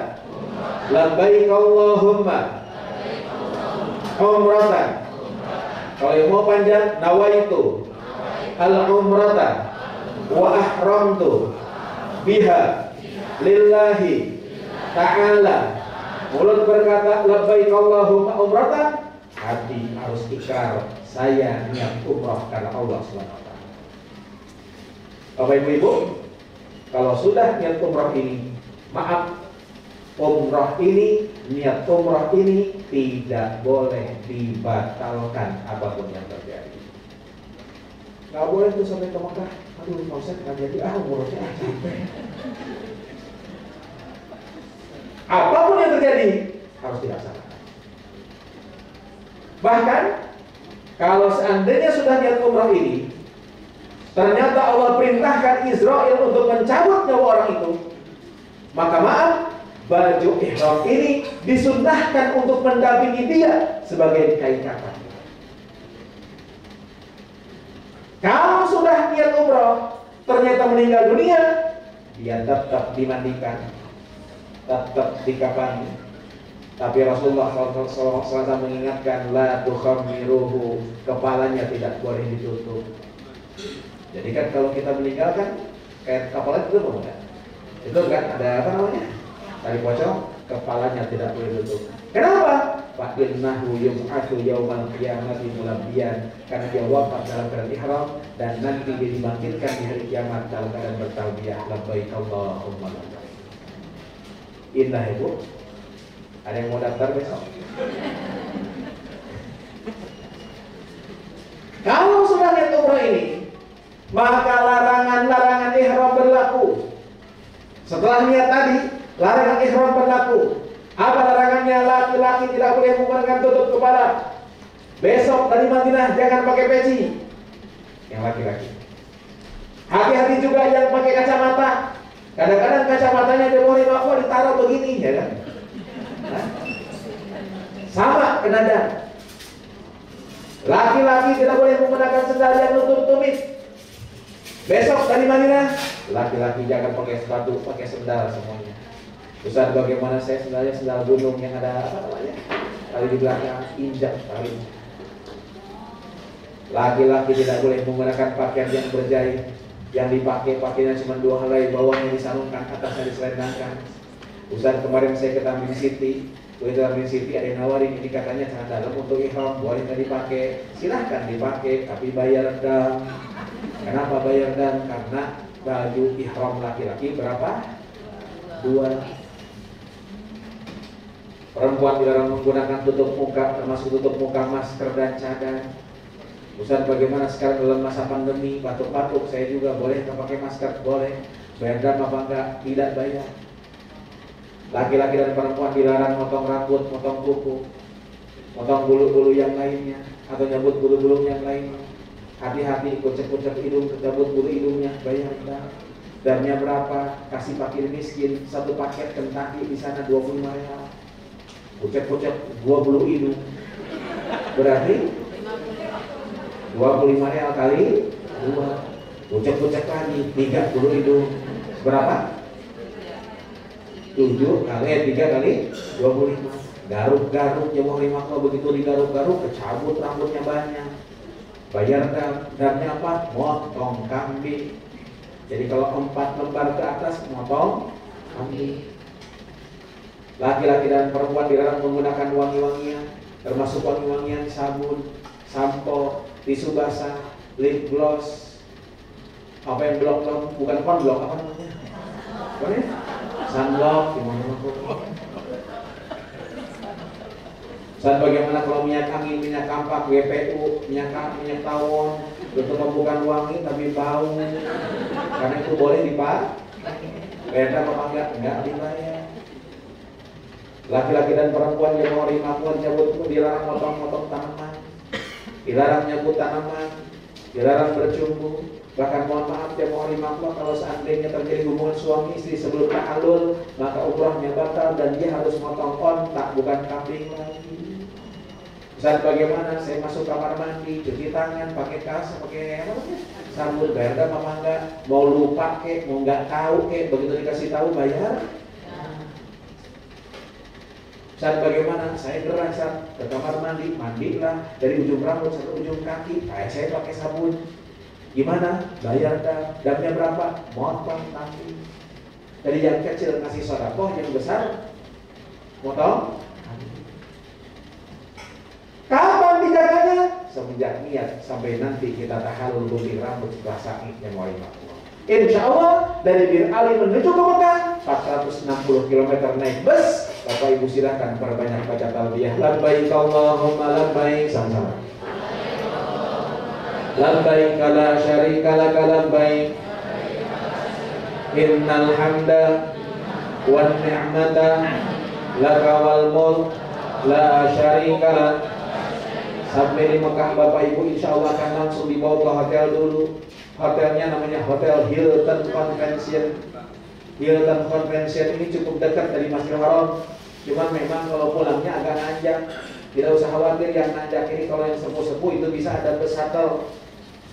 Labbaik Allahumma umratan. Kalau yang mau panjang, nawaitu al-umrata wa ahramtu biha lillahi ta'ala. Mulut berkata labbaik Allahumma umratan, hati harus ikrar, saya niat umrah karena Allah SWT. Bapak Ibu, kalau sudah niat umrah ini, maaf, umrah ini, niat umrah ini tidak boleh dibatalkan apapun yang terjadi. Gak boleh tuh sampai ke Mekah, aduh Pak Ustaz gak jadi umrahnya capek. Apapun yang terjadi harus dilaksanakan. Bahkan kalau seandainya sudah niat umrah ini, ternyata Allah perintahkan Israel untuk mencabut nyawa orang itu, maka maaf, baju ihram ini disunnahkan untuk mendampingi dia sebagai kain kafan. Kalau sudah niat umrah, ternyata meninggal dunia, dia tetap dimandikan, tetap dikafani. Tapi Rasulullah SAW mengingatkan, la tukhammiruhu, kepalanya tidak boleh ditutup. Jadi kan kalau kita meninggal kan kayak kepala itu bukan? Itu kan ada apa namanya? Tali pocong, kepalanya tidak boleh ditutup. Kenapa? Fa innahu yub'atsu yaumal qiyamati mulabbiyan, karena dia wafat dalam keadaan ihram dan nanti dia dibangkitkan di hari kiamat dalam keadaan bertalbiyah labbaik Allahumma labbaik. Indah Ibu. Ada yang mau daftar besok? Kalau sudah niat umrah ini, maka larangan-larangan ihram berlaku. Setelah niat tadi, larangan ihram berlaku. Apa larangannya? Laki-laki tidak boleh menggunakan tutup kepala. Besok dari Madinah jangan pakai peci. Yang laki-laki. Hati-hati juga yang pakai kacamata. Kadang-kadang kacamatanya dia boleh bawa ditaruh begini, ya kan? Sama kenada. Laki-laki tidak boleh menggunakan sendal yang nutup tumit. Besok dari Madinah, laki-laki jangan pakai sepatu, pakai sendal semuanya. Ustaz, bagaimana saya sendalnya sendal gunung yang ada apa namanya? Tali di belakang, injak tali. Laki-laki tidak boleh menggunakan pakaian yang berjahit, yang dipakai pakainya cuma 2 helai, bawahnya disarungkan, atasnya diselendangkan. Ustaz, kemarin saya ke Tamrin City. Begitu Tamrin City ada yang nawarin, ini katanya celana dalam untuk ihram, boleh nggak dipakai? Silahkan dipakai, tapi bayar dam. Kenapa bayar dam? Karena baju ihram laki-laki berapa? 2. Perempuan dilarang menggunakan tutup muka, termasuk tutup muka, masker dan cadar. Ustaz, bagaimana sekarang dalam masa pandemi, batuk-batuk, saya juga boleh nggak pakai masker? Boleh. Bayar dam apa enggak? Tidak bayar. Laki-laki dan perempuan dilarang motong rambut, motong kuku, motong bulu-bulu yang lainnya, atau nyabut bulu-bulu yang lainnya. Hati-hati, kucek-kucek hidung, kecabut bulu hidungnya, bayar dam. Damnya berapa? Kasih fakir miskin, 1 paket Kentucky di sana 25 real. Kucek-kucek 2 bulu hidung, berarti 25 real kali 25. 2, ucap-ucap lagi, 3 dulu hidung. Berapa? 7 kali 3 kali 25. Garuk-garuk jemaah rahimahullah, begitu digaruk-garuk kecabut rambutnya banyak. Bayar damnya apa? Motong kambing. Jadi kalau 4 lembar ke atas motong kambing. Laki-laki dan perempuan dilarang menggunakan wangi-wangian, termasuk wangi-wangian sabun, sampo, tisu basah, lip gloss, apa yang blok-blok, bukan konblok, apa namanya? Apa ya? Sunblock, gimana saat bagaimana kalau minyak angin, minyak kampak, WPU, minyak tawon, itu bukan wangi tapi bau, karena itu boleh dipakai. Beda apa enggak dibayar. Laki-laki dan perempuan yang mau rimakuan cabut itu dilarang motong-motong tanaman, dilarang nyabut tanaman, dilarang bercumbu. Bahkan mohon maaf ya mohon rimakuan kalau seandainya terjadi hubungan suami istri sebelum ta'alul, maka umrahnya batal dan dia harus motong ontak bukan kambing lagi. Saat bagaimana saya masuk kamar mandi, cuci tangan, pakai kas, pakai apa? Sabun, bayar dan apa enggak? Mau lupa kek, mau nggak tahu kek, begitu dikasih tahu bayar. Saat bagaimana saya gerak saat ke kamar mandi, mandilah dari ujung rambut sampai ujung kaki, saya pakai sabun. Gimana? Bayar damnya berapa? Motong kaki. Dari yang kecil ngasih sedekah, yang besar motong. Kapan dijaganya? Semenjak niat sampai nanti kita tahallul gunting rambut setelah sakitnya mulai Allah. Insya Allah dari Bir Ali menuju ke Mekah 460 km naik bus. Bapak Ibu silakan perbanyak baca talbiyah. Labbaik Allahumma labbaik, sama-sama. Labbaik la syarika laka labbaik. Innal hamda wan ni'mata laka wal mulk la syarika lak. Sampai di Mekah Bapak Ibu insya Allah akan langsung dibawa ke hotel dulu. Hotelnya namanya Hotel Hilton Convention. Hilton Convention ini cukup dekat dari Masjidil Haram. Cuman memang kalau pulangnya agak nanjak. Tidak usah khawatir yang nanjak ini, kalau yang sepuh-sepuh itu bisa ada bus shuttle.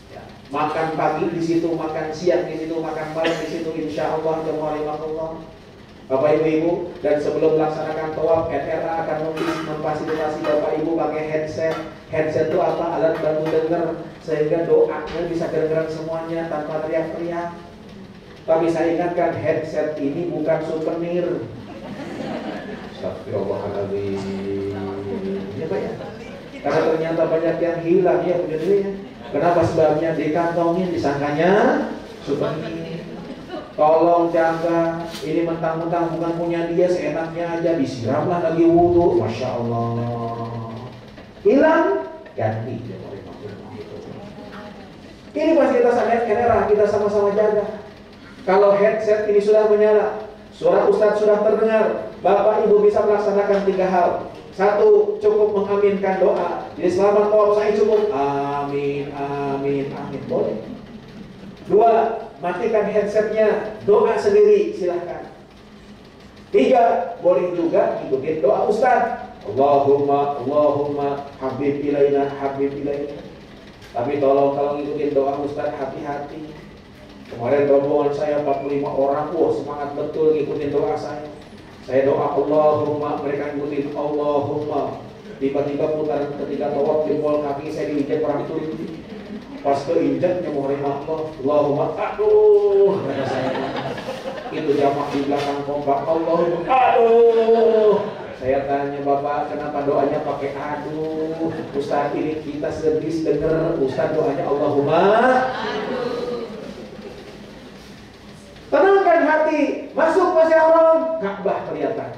Ya, makan pagi di situ, makan siang di situ, makan malam di situ. Insya Allah Allah. Bapak Ibu, dan sebelum melaksanakan tawaf, NRA akan memfasilitasi Bapak Ibu pakai headset. Headset itu apa? Alat bantu dengar, sehingga doanya bisa kedengaran semuanya tanpa teriak-teriak. Tapi saya ingatkan, headset ini bukan souvenir. Astagfirullahaladzim. Ya Pak ya? Karena ternyata banyak yang hilang ya penjadinya. Kenapa sebabnya? Dikantongin, disangkanya souvenir. Tolong jaga, ini mentang-mentang bukan punya dia, seenaknya aja disiramlah lagi wudhu, Masya Allah. Hilang, ganti. Ini fasilitas NRA, kita sama-sama jaga. Kalau headset ini sudah menyala, suara Ustadz sudah terdengar, Bapak Ibu bisa melaksanakan 3 hal. 1, cukup mengaminkan doa. Jadi selamat tawaf saya cukup amin, amin, amin, boleh. 2, matikan headsetnya, doa sendiri, silahkan. 3, boleh juga ikutin doa Ustaz. Allahumma habib ilaina, habib ilaina. Tapi tolong kalau ngikutin doa Ustaz hati-hati. Kemarin rombongan saya 45 orang, semangat betul ngikutin doa saya. Saya doa Allahumma, mereka ngikutin Allahumma. Tiba-tiba putar ketika tawaf jempol kaki saya diinjak orang itu. Pas keinjaknya mohon maaf, Allahumma aduh, kata saya. Itu jamaah di belakang kompak, Allahumma aduh. Saya tanya Bapak, kenapa doanya pakai aduh? Ustaz ini kita sedis dengar, Ustaz doanya Allahumma aduh. Tenangkan hati, masuk Masjidil Haram, Ka'bah kelihatan.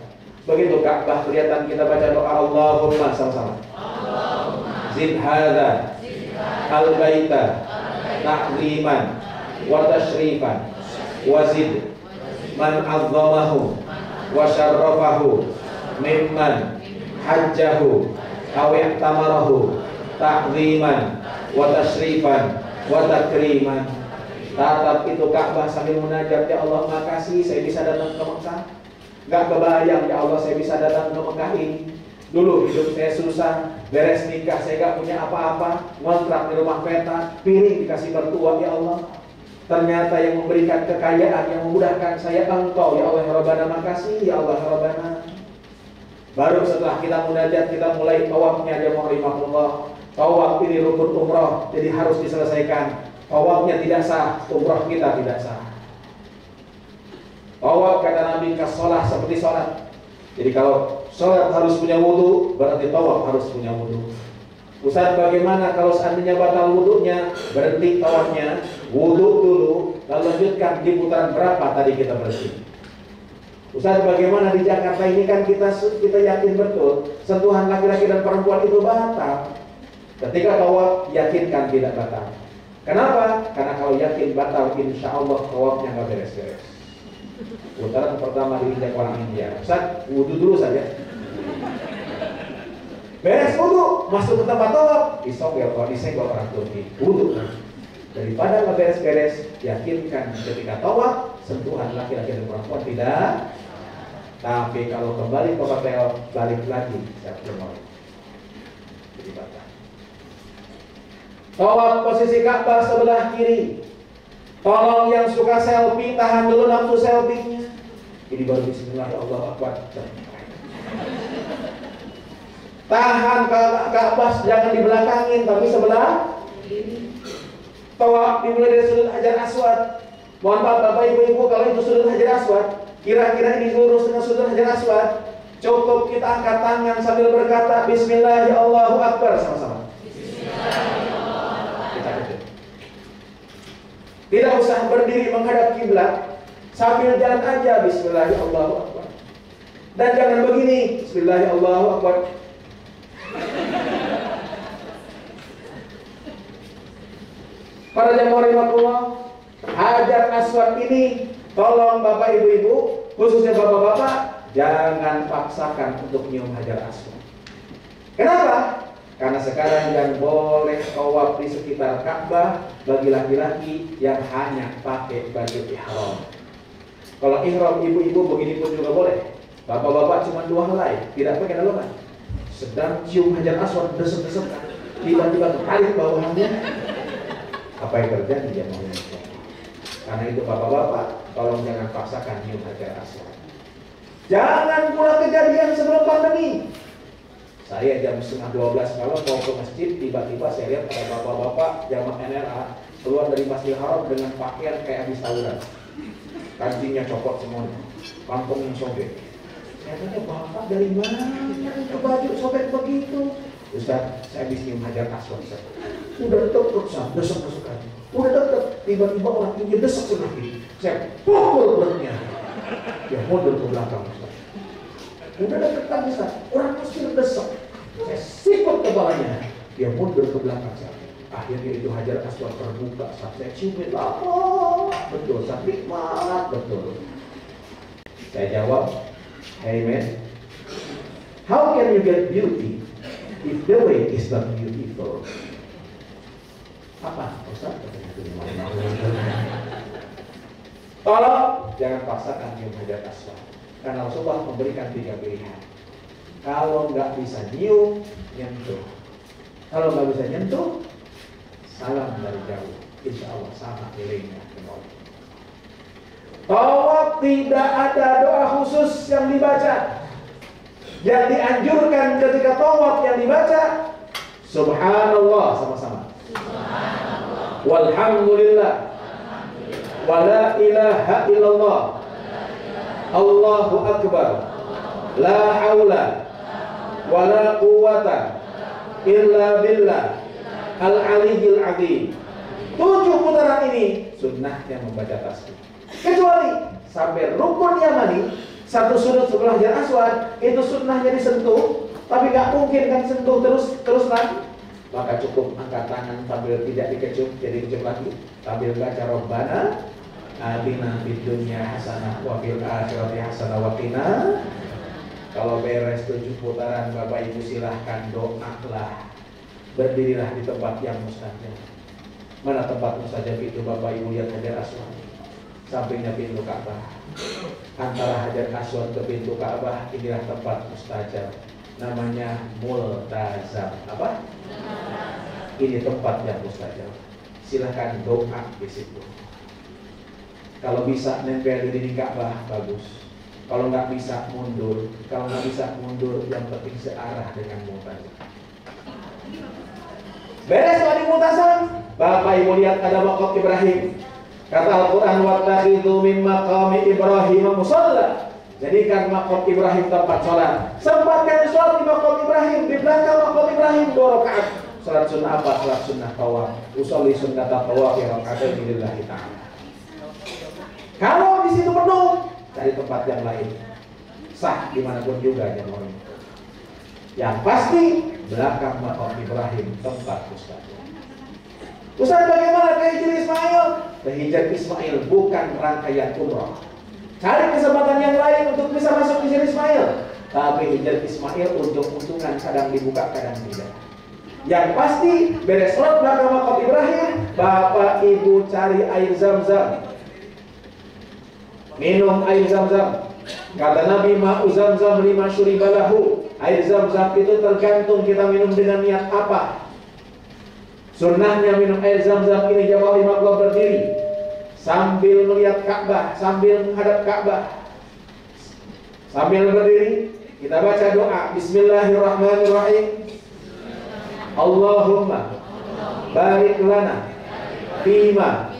Begitu Ka'bah kelihatan, kita baca doa Allahumma sama-sama. Allahumma zid hadza al-baita ta'ziman wa tashrifan wa zid man azzamahu wa syarrafahu mimman hajjahu aw i'tamarahu ta'ziman wa tashrifan wa takriman. Tatap itu Ka'bah sambil munajat, ya Allah makasih saya bisa datang ke Mekah. Gak kebayang ya Allah saya bisa datang ke Mekah ini. Dulu hidup saya susah, beres nikah saya gak punya apa-apa, ngontrak di rumah peta, piring dikasih mertua, ya Allah. Ternyata yang memberikan kekayaan, yang memudahkan saya Engkau, ya Allah ya Rabbana, makasih ya Allah ya Rabbana. Baru setelah kita munajat, kita mulai tawafnya jamaah rahimahullah. Tawaf ini rukun umrah, jadi harus diselesaikan. Tawafnya tidak sah, umrah kita tidak sah. Tawaf kata Nabi kasolah seperti sholat. Jadi kalau sholat harus punya wudu, berarti tawaf harus punya wudu. Ustaz, bagaimana kalau seandainya batal wudunya? Berhenti tawafnya, wudu dulu, lalu lanjutkan di putaran berapa tadi kita berhenti. Ustaz, bagaimana di Jakarta ini kan kita yakin betul sentuhan laki-laki dan perempuan itu batal. Ketika tawaf yakinkan tidak batal. Kenapa? Karena kalau yakin batal, insya Allah tawafnya nggak beres-beres. Putaran pertama diinjak orang India. Ustaz, wudu dulu saja. Beres wudu, masuk ke tempat tawaf, disenggol orang Turki. Wudu. Daripada nggak beres-beres, yakinkan ketika tawaf sentuhan laki-laki dan perempuan tidak. Tapi kalau kembali ke hotel, balik lagi siap mulai. Jadi batal. Tawaf posisi Ka'bah sebelah kiri. Tolong yang suka selfie, tahan dulu nafsu selfie-nya. Ini baru bismillah, ya Allah Akbar. Tahan Ka'bah, jangan dibelakangin, tapi sebelah kiri. Tawaf dimulai dari sudut Hajar Aswad. Mohon maaf Bapak Ibu-Ibu, kalau itu sudut Hajar Aswad, kira-kira ini lurus dengan sudut Hajar Aswad. Cukup kita angkat tangan sambil berkata bismillah ya Allahu Akbar sama-sama. Tidak usah berdiri menghadap kiblat, sambil jalan aja bismillah ya Allahu Akbar. Dan jangan begini bismillah ya Allahu Akbar. Para jamaah rahimahullah, Hajar Aswad ini tolong Bapak Ibu-ibu, khususnya Bapak-bapak, jangan paksakan untuk nyium Hajar Aswad. Kenapa? Karena sekarang yang boleh tawaf di sekitar Ka'bah bagi laki-laki yang hanya pakai baju ihram. Kalau ihram ibu-ibu begini pun juga boleh. Bapak-bapak cuma dua helai, tidak pakai dalaman. Sedang cium Hajar Aswad desek-desek, tiba-tiba tarik bawahannya. Apa yang terjadi ya mau? Karena itu bapak-bapak, tolong jangan paksakan nyium Hajar Aswad. Jangan pula kejadian sebelum pandemi. Saya jam 11:30 malam mau ke masjid, tiba-tiba saya lihat ada bapak-bapak jamaah NRA keluar dari Masjidil Haram dengan pakaian kayak habis tawuran. Kancingnya copot semuanya, kantongnya sobek. Saya tanya, bapak dari mana itu baju sobek begitu? Ustaz, saya habis nyium Hajar Aswad. Udah deket, desek-desek aja. Udah deket, tiba-tiba orang ini desek sendiri. Saya pukul perutnya. Ya mundur ke belakang Ustaz. Udah deketan Ustaz, orang Mesir desek. Saya sikut kepalanya. Dia mundur ke belakang Ustaz. Akhirnya itu Hajar Aswad terbuka Ustaz. Saya ciumin lama. Betul Ustaz, nikmat betul. Saya jawab, hey man, how can you get beauty if the way is not beautiful? Apa Ustaz? Tolong jangan paksakan nyium Hajar Aswad. Karena Rasulullah memberikan 3 pilihan. Kalau nggak bisa nyium, nyentuh. Kalau nggak bisa nyentuh, salam dari jauh. Insya Allah sama nilainya. Tawaf tidak ada doa khusus yang dibaca. Yang dianjurkan ketika tawaf yang dibaca, Subhanallah sama-sama. Subhanallah. Walhamdulillah. Wala ilaha illallah. Allahu Akbar. La haula wala quwwata illa billah al-aliyyil azim. 7 putaran ini sunnahnya membaca tasbih. Kecuali sampai rukun yamani, satu sudut sebelah Hajar Aswad, itu sunnahnya disentuh, tapi gak mungkin kan sentuh terus lagi. Maka cukup angkat tangan sambil tidak dikecup, jadi kecup lagi sambil baca Rabbana atina fid dunya hasanah wa fil akhirati hasanah wa qina. Kalau beres 7 putaran, Bapak Ibu silahkan doalah. Berdirilah di tempat yang mustajab. Mana tempat mustajab itu? Bapak Ibu lihat Hajar Aswad. Sampingnya pintu Ka'bah. Antara Hajar Aswad ke pintu Ka'bah, inilah tempat mustajab. namanya multazam. Apa? Ini tempatnya mustajab. Silahkan doa di situ. Kalau bisa nempel di dinding Ka'bah bagus. Kalau nggak bisa mundur. Kalau nggak bisa mundur, yang penting searah dengan multazam. Beres tadi multazam. Bapak Ibu lihat ada maqam Ibrahim. Kata Al-Quran, wattakhidhu min maqami Ibrahim musalla. Jadikan maqam Ibrahim tempat sholat. Sempatkan sholat di maqam Ibrahim. Di belakang maqam Ibrahim 2 rakaat. Salat sunnah apa? Salat sunnah tawaf. Usolli sunnat tawaf ya raka'atayn lillahi ta'ala. Kalau di situ penuh, cari tempat yang lain. Sah dimanapun juga jangan. Yang pasti belakang maqam Ibrahim tempat mustajab. Ustaz, bagaimana ke Hijr Ismail? Ke Hijr Ismail bukan rangkaian umrah. Cari kesempatan yang lain untuk bisa masuk Hijr Ismail. Tapi Hijr Ismail untung-untungan kadang dibuka, kadang tidak. Yang pasti beres sholat belakang maqam Ibrahim, Bapak Ibu cari air Zam-Zam. Minum air Zam-Zam. Kata Nabi, ma'u Zam-Zam lima syuribalahu. Air Zam-Zam itu tergantung kita minum dengan niat apa. Sunnahnya minum air Zam-Zam ini jamaah Allah berdiri sambil melihat Ka'bah, sambil menghadap Ka'bah. Sambil berdiri kita baca doa Bismillahirrahmanirrahim. Allahumma barik lana fima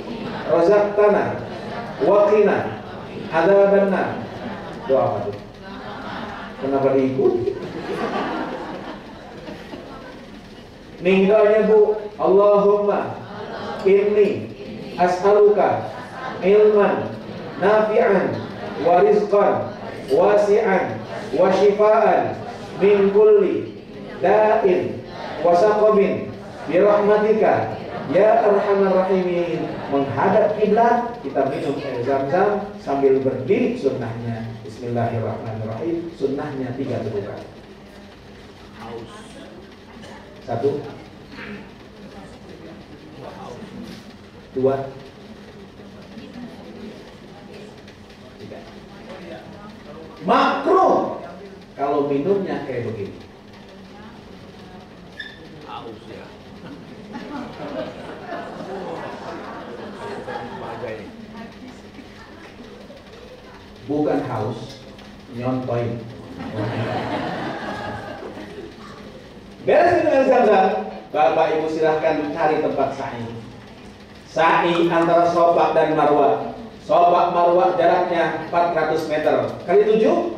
razaqtana wa qina adzabannar. Doa apa itu? Kenapa diikuti? Ninggalnya Bu, Allahumma inni as'aluka ilman nafi'an wa rizqan wasi'an wa shifaan min kulli da'in wa saqamin bi rahmatika ya arhamar rahimin. Menghadap kiblat, kita minum air Zam-Zam sambil berdiri. Sunnahnya Bismillahirrahmanirrahim. Sunnahnya 3 tegukan. 1 2 3. Makruh kalau minumnya kayak begini. Haus ya. Bukan haus, nyontoin. Beres minum air Zam-Zam, Bapak Ibu silahkan cari tempat sa'i. Sa'i antara Shofak dan Marwah. Shofak Marwah jaraknya 400 meter. Kali 7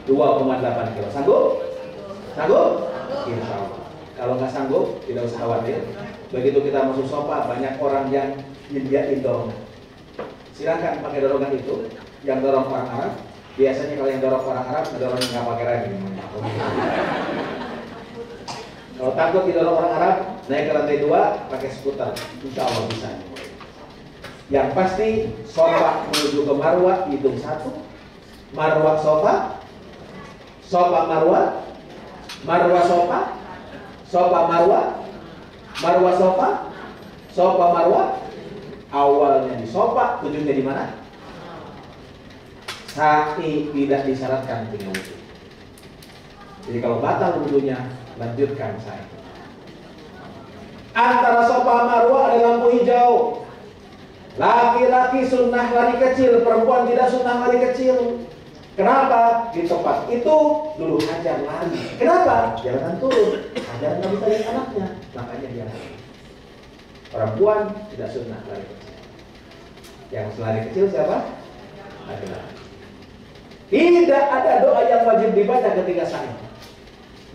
2,8 kilo. Sanggup? Sanggup? Insya Allah. Kalau nggak sanggup, tidak usah khawatir. Begitu kita masuk Shofak, banyak orang yang nyediain dorongan. Silahkan pakai dorongan itu. Yang dorong orang Arab. Biasanya kalau yang dorong orang Arab, dorong nggak pakai lagi. Kalau takut didorong orang Arab, naik ke lantai 2, pakai skuter. Insya Allah bisa. Yang pasti Shofak menuju ke Marwah, hitung 1. Marwah Shofak, Shofak Marwah, Marwah Shofak, Shofak Marwah, Marwah Shofak, Shofak Marwah. Awalnya di Shofak, ujungnya di mana? Sa'i tidak disyaratkan punya wudhu. Jadi kalau batal wudhunya, lanjutkan sa'i. Antara Shofak Marwah ada lampu hijau. Laki-laki sunnah lari kecil, perempuan tidak sunnah lari kecil. Kenapa? Di tempat itu dulu Hajar lari. Kenapa? Jangan turun. Hajar nggak bisa lihat anaknya, makanya dia lari. Perempuan tidak sunnah lari kecil. Yang lari kecil siapa? Laki-laki. Tidak ada doa yang wajib dibaca ketika sa'i.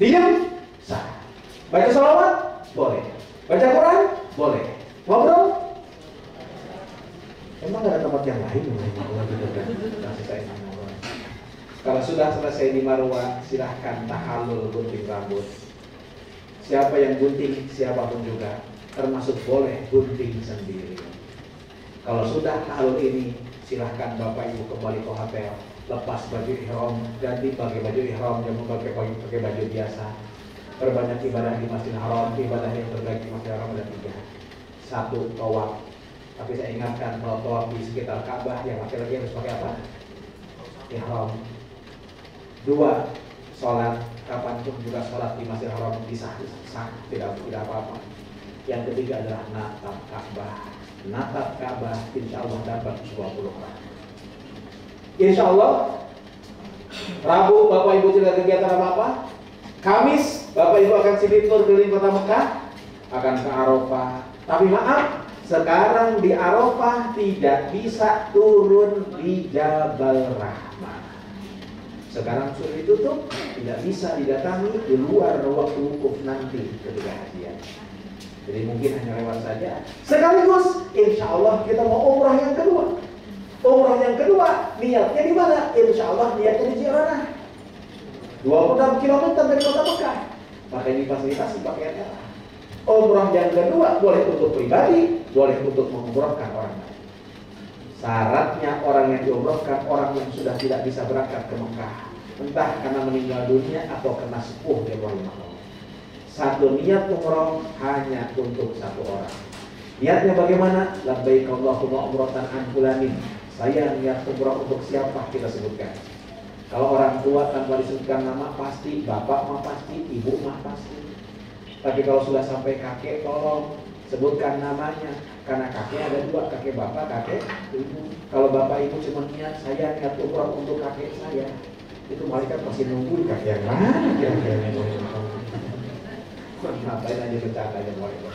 Diam, sah. Baca sholawat? Boleh. Baca Quran? Boleh. Ngobrol? Emang ada tempat yang lain? Kalau sudah selesai di Marwah, silahkan tahallul gunting rambut. Siapa yang gunting, siapapun juga, termasuk boleh gunting sendiri. Kalau sudah tahallul ini, silahkan Bapak Ibu kembali ke hotel, lepas baju ihram, ganti pakai baju ihram, jangan pakai baju biasa. Perbanyak ibadah di Masjidil Haram. Ibadah yang terbaik di Masjidil Haram ada 3. 1, tawaf. Tapi saya ingatkan, kalau tawaf di sekitar Ka'bah, yang laki-laki harus pakai apa? Ihram. 2, sholat kapanpun juga sholat di Masjidil Haram bisa sah, tidak apa-apa. Yang ketiga adalah natap Ka'bah. Natap Ka'bah insya Allah dapat 20 rakaat. Insya Allah Rabu Bapak Ibu tidak kegiatan apa-apa. Kamis Bapak Ibu akan sibuk tur keliling kota Mekah, akan ke Arafah. Tapi maaf, sekarang di Arafah tidak bisa turun di Jabal Rahmah. Sekarang sudah ditutup, tidak bisa didatangi di luar waktu wukuf nanti ketika hajian. Jadi mungkin hanya lewat saja. Sekaligus, insya Allah kita mau umrah yang kedua. Umrah yang kedua, niatnya di mana? Insya Allah niatnya di Jiranah. 26 km dari kota Mekah. Maka ini fasilitasi pakaiannya. Umrah yang kedua boleh untuk pribadi, boleh untuk mengumrahkan orang lain. Syaratnya orang yang diumrahkan orang yang sudah tidak bisa berangkat ke Mekah, entah karena meninggal dunia atau kena sepuh dia boleh umrah. Satu niat umrah hanya untuk satu orang. Niatnya bagaimana? Labbaik Allahumma umratan an fulanin. Saya niat umrah untuk siapa kita sebutkan. Kalau orang tua tanpa disebutkan nama pasti, bapak mah pasti, ibu mah pasti. Tapi kalau sudah sampai kakek, tolong sebutkan namanya. Karena kakek ada dua, kakek bapak, kakek ibu. Kalau bapak ibu cuma niat, saya niat umrah untuk kakek saya, itu malaikat masih nunggu kakek yang mana kira-kira yang ngapain aja bercanda aja malaikat.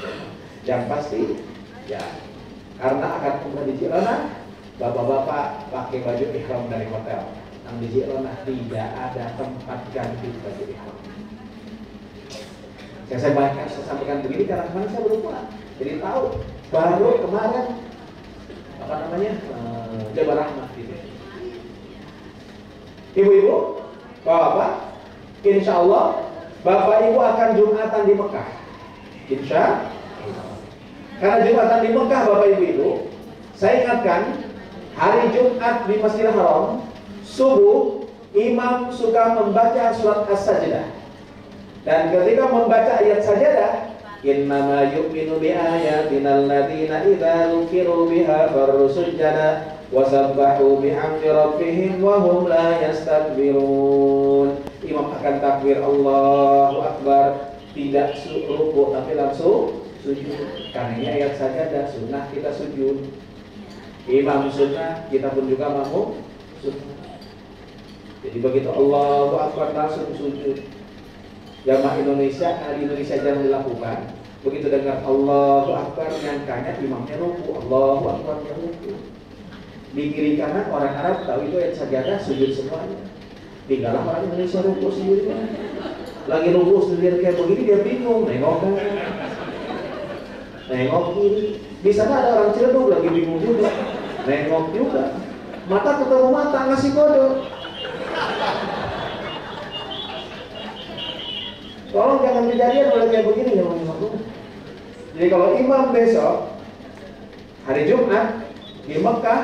Yang pasti, ya karena akan umrah di Jiranah, bapak-bapak pakai baju ihram dari hotel. Yang di Jiranah tidak ada tempat ganti baju ihram. Yang saya sampaikan begini karena kemarin saya belum pulang, jadi tahu baru kemarin apa namanya Jabal Rahmah gitu. Ibu-ibu, bapak, insya Allah bapak ibu akan Jumatan di Mekah. Insya Allah. Karena Jumatan di Mekah bapak ibu, saya ingatkan hari Jumat di Masjidil Haram subuh imam suka membaca surat As-Sajdah. Dan ketika membaca ayat sajadah, innama yu'minu bi ayatina alladziina idza dzukiru biha kharru sujada wa sabbahu bihamdi rabbihim wa hum la yastakbirun. Imam akan takbir Allahu Akbar, tidak ruku tapi langsung sujud. Karena ini ayat sajadah, sunnah kita sujud. Imam sunnah, kita pun juga mau sujud. Jadi begitu Allahu Akbar langsung sujud. Jamaah Indonesia, hari Indonesia jangan dilakukan. Begitu dengar Allahu Akbar, nyangkanya imamnya ruku. Allahu Akbar yang ruku. Di kiri kanan orang Arab tahu itu ayat sajadah, sujud semuanya. Tinggallah orang Indonesia ruku sendiri. Lagi ruku sendiri kayak begini dia bingung, nengok kanan, nengok kiri. Di sana ada orang Ciledug lagi bingung juga, nengok juga. Mata ketemu mata ngasih kode. Tolong jangan kejadian oleh kayak begini ya teman-teman. Jadi kalau imam besok hari Jumat di Mekah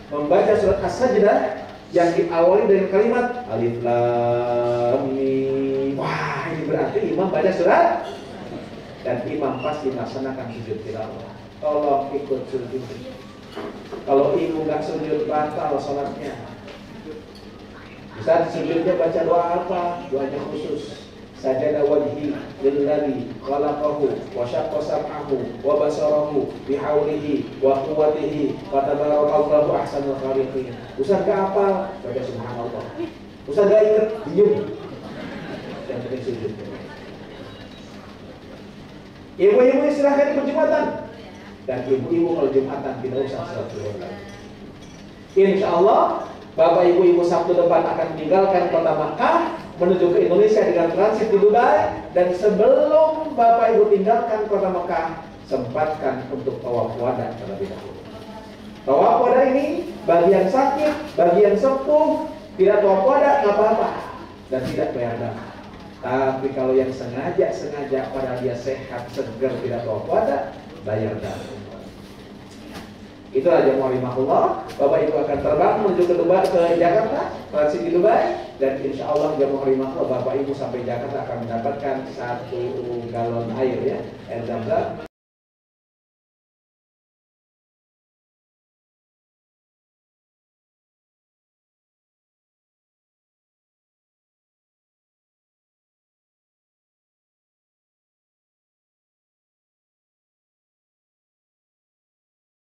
membaca surat As-Sajdah yang diawali dengan kalimat Alif Lam Mim. Wah, ini berarti imam baca surat dan imam pasti melaksanakan sujud tilawah. Tolong ikut sujud. Kalau ibu nggak sujud batal sholatnya. Saat sujudnya baca doa apa? Doanya khusus. Sajada wajhi lilladzi khalaqahu wa syaqqa sam'ahu wa basarahu bihaulihi wa quwwatihi wa tabarakallahu ahsanul khaliqin. Usah enggak hafal, baca subhanallah. Usah enggak ingat, diem. Yang penting sujud. Ibu-ibu silahkan ikut Jumatan. Dan ibu-ibu kalau Jumatan tidak usah salat zuhur. Insya Allah Bapak ibu-ibu Sabtu depan akan meninggalkan kota Makkah menuju ke Indonesia dengan transit di Dubai. Dan sebelum Bapak ibu tinggalkan kota Makkah, sempatkan untuk tawaf wada terlebih dahulu. Tawaf wada ini bagi yang sakit, bagi yang sepuh, tidak tawaf wada nggak apa-apa dan tidak bayar dana. Tapi kalau yang sengaja padahal dia sehat, segar, tidak tawaf wada, bayar dana. Itulah jamaah rahimahullah. Bapak ibu akan terbang menuju ke Dubai, ke Jakarta, transit di Dubai, dan insya Allah jamaah rahimahullah Bapak ibu sampai Jakarta akan mendapatkan 1 galon air ya, air zam-zam.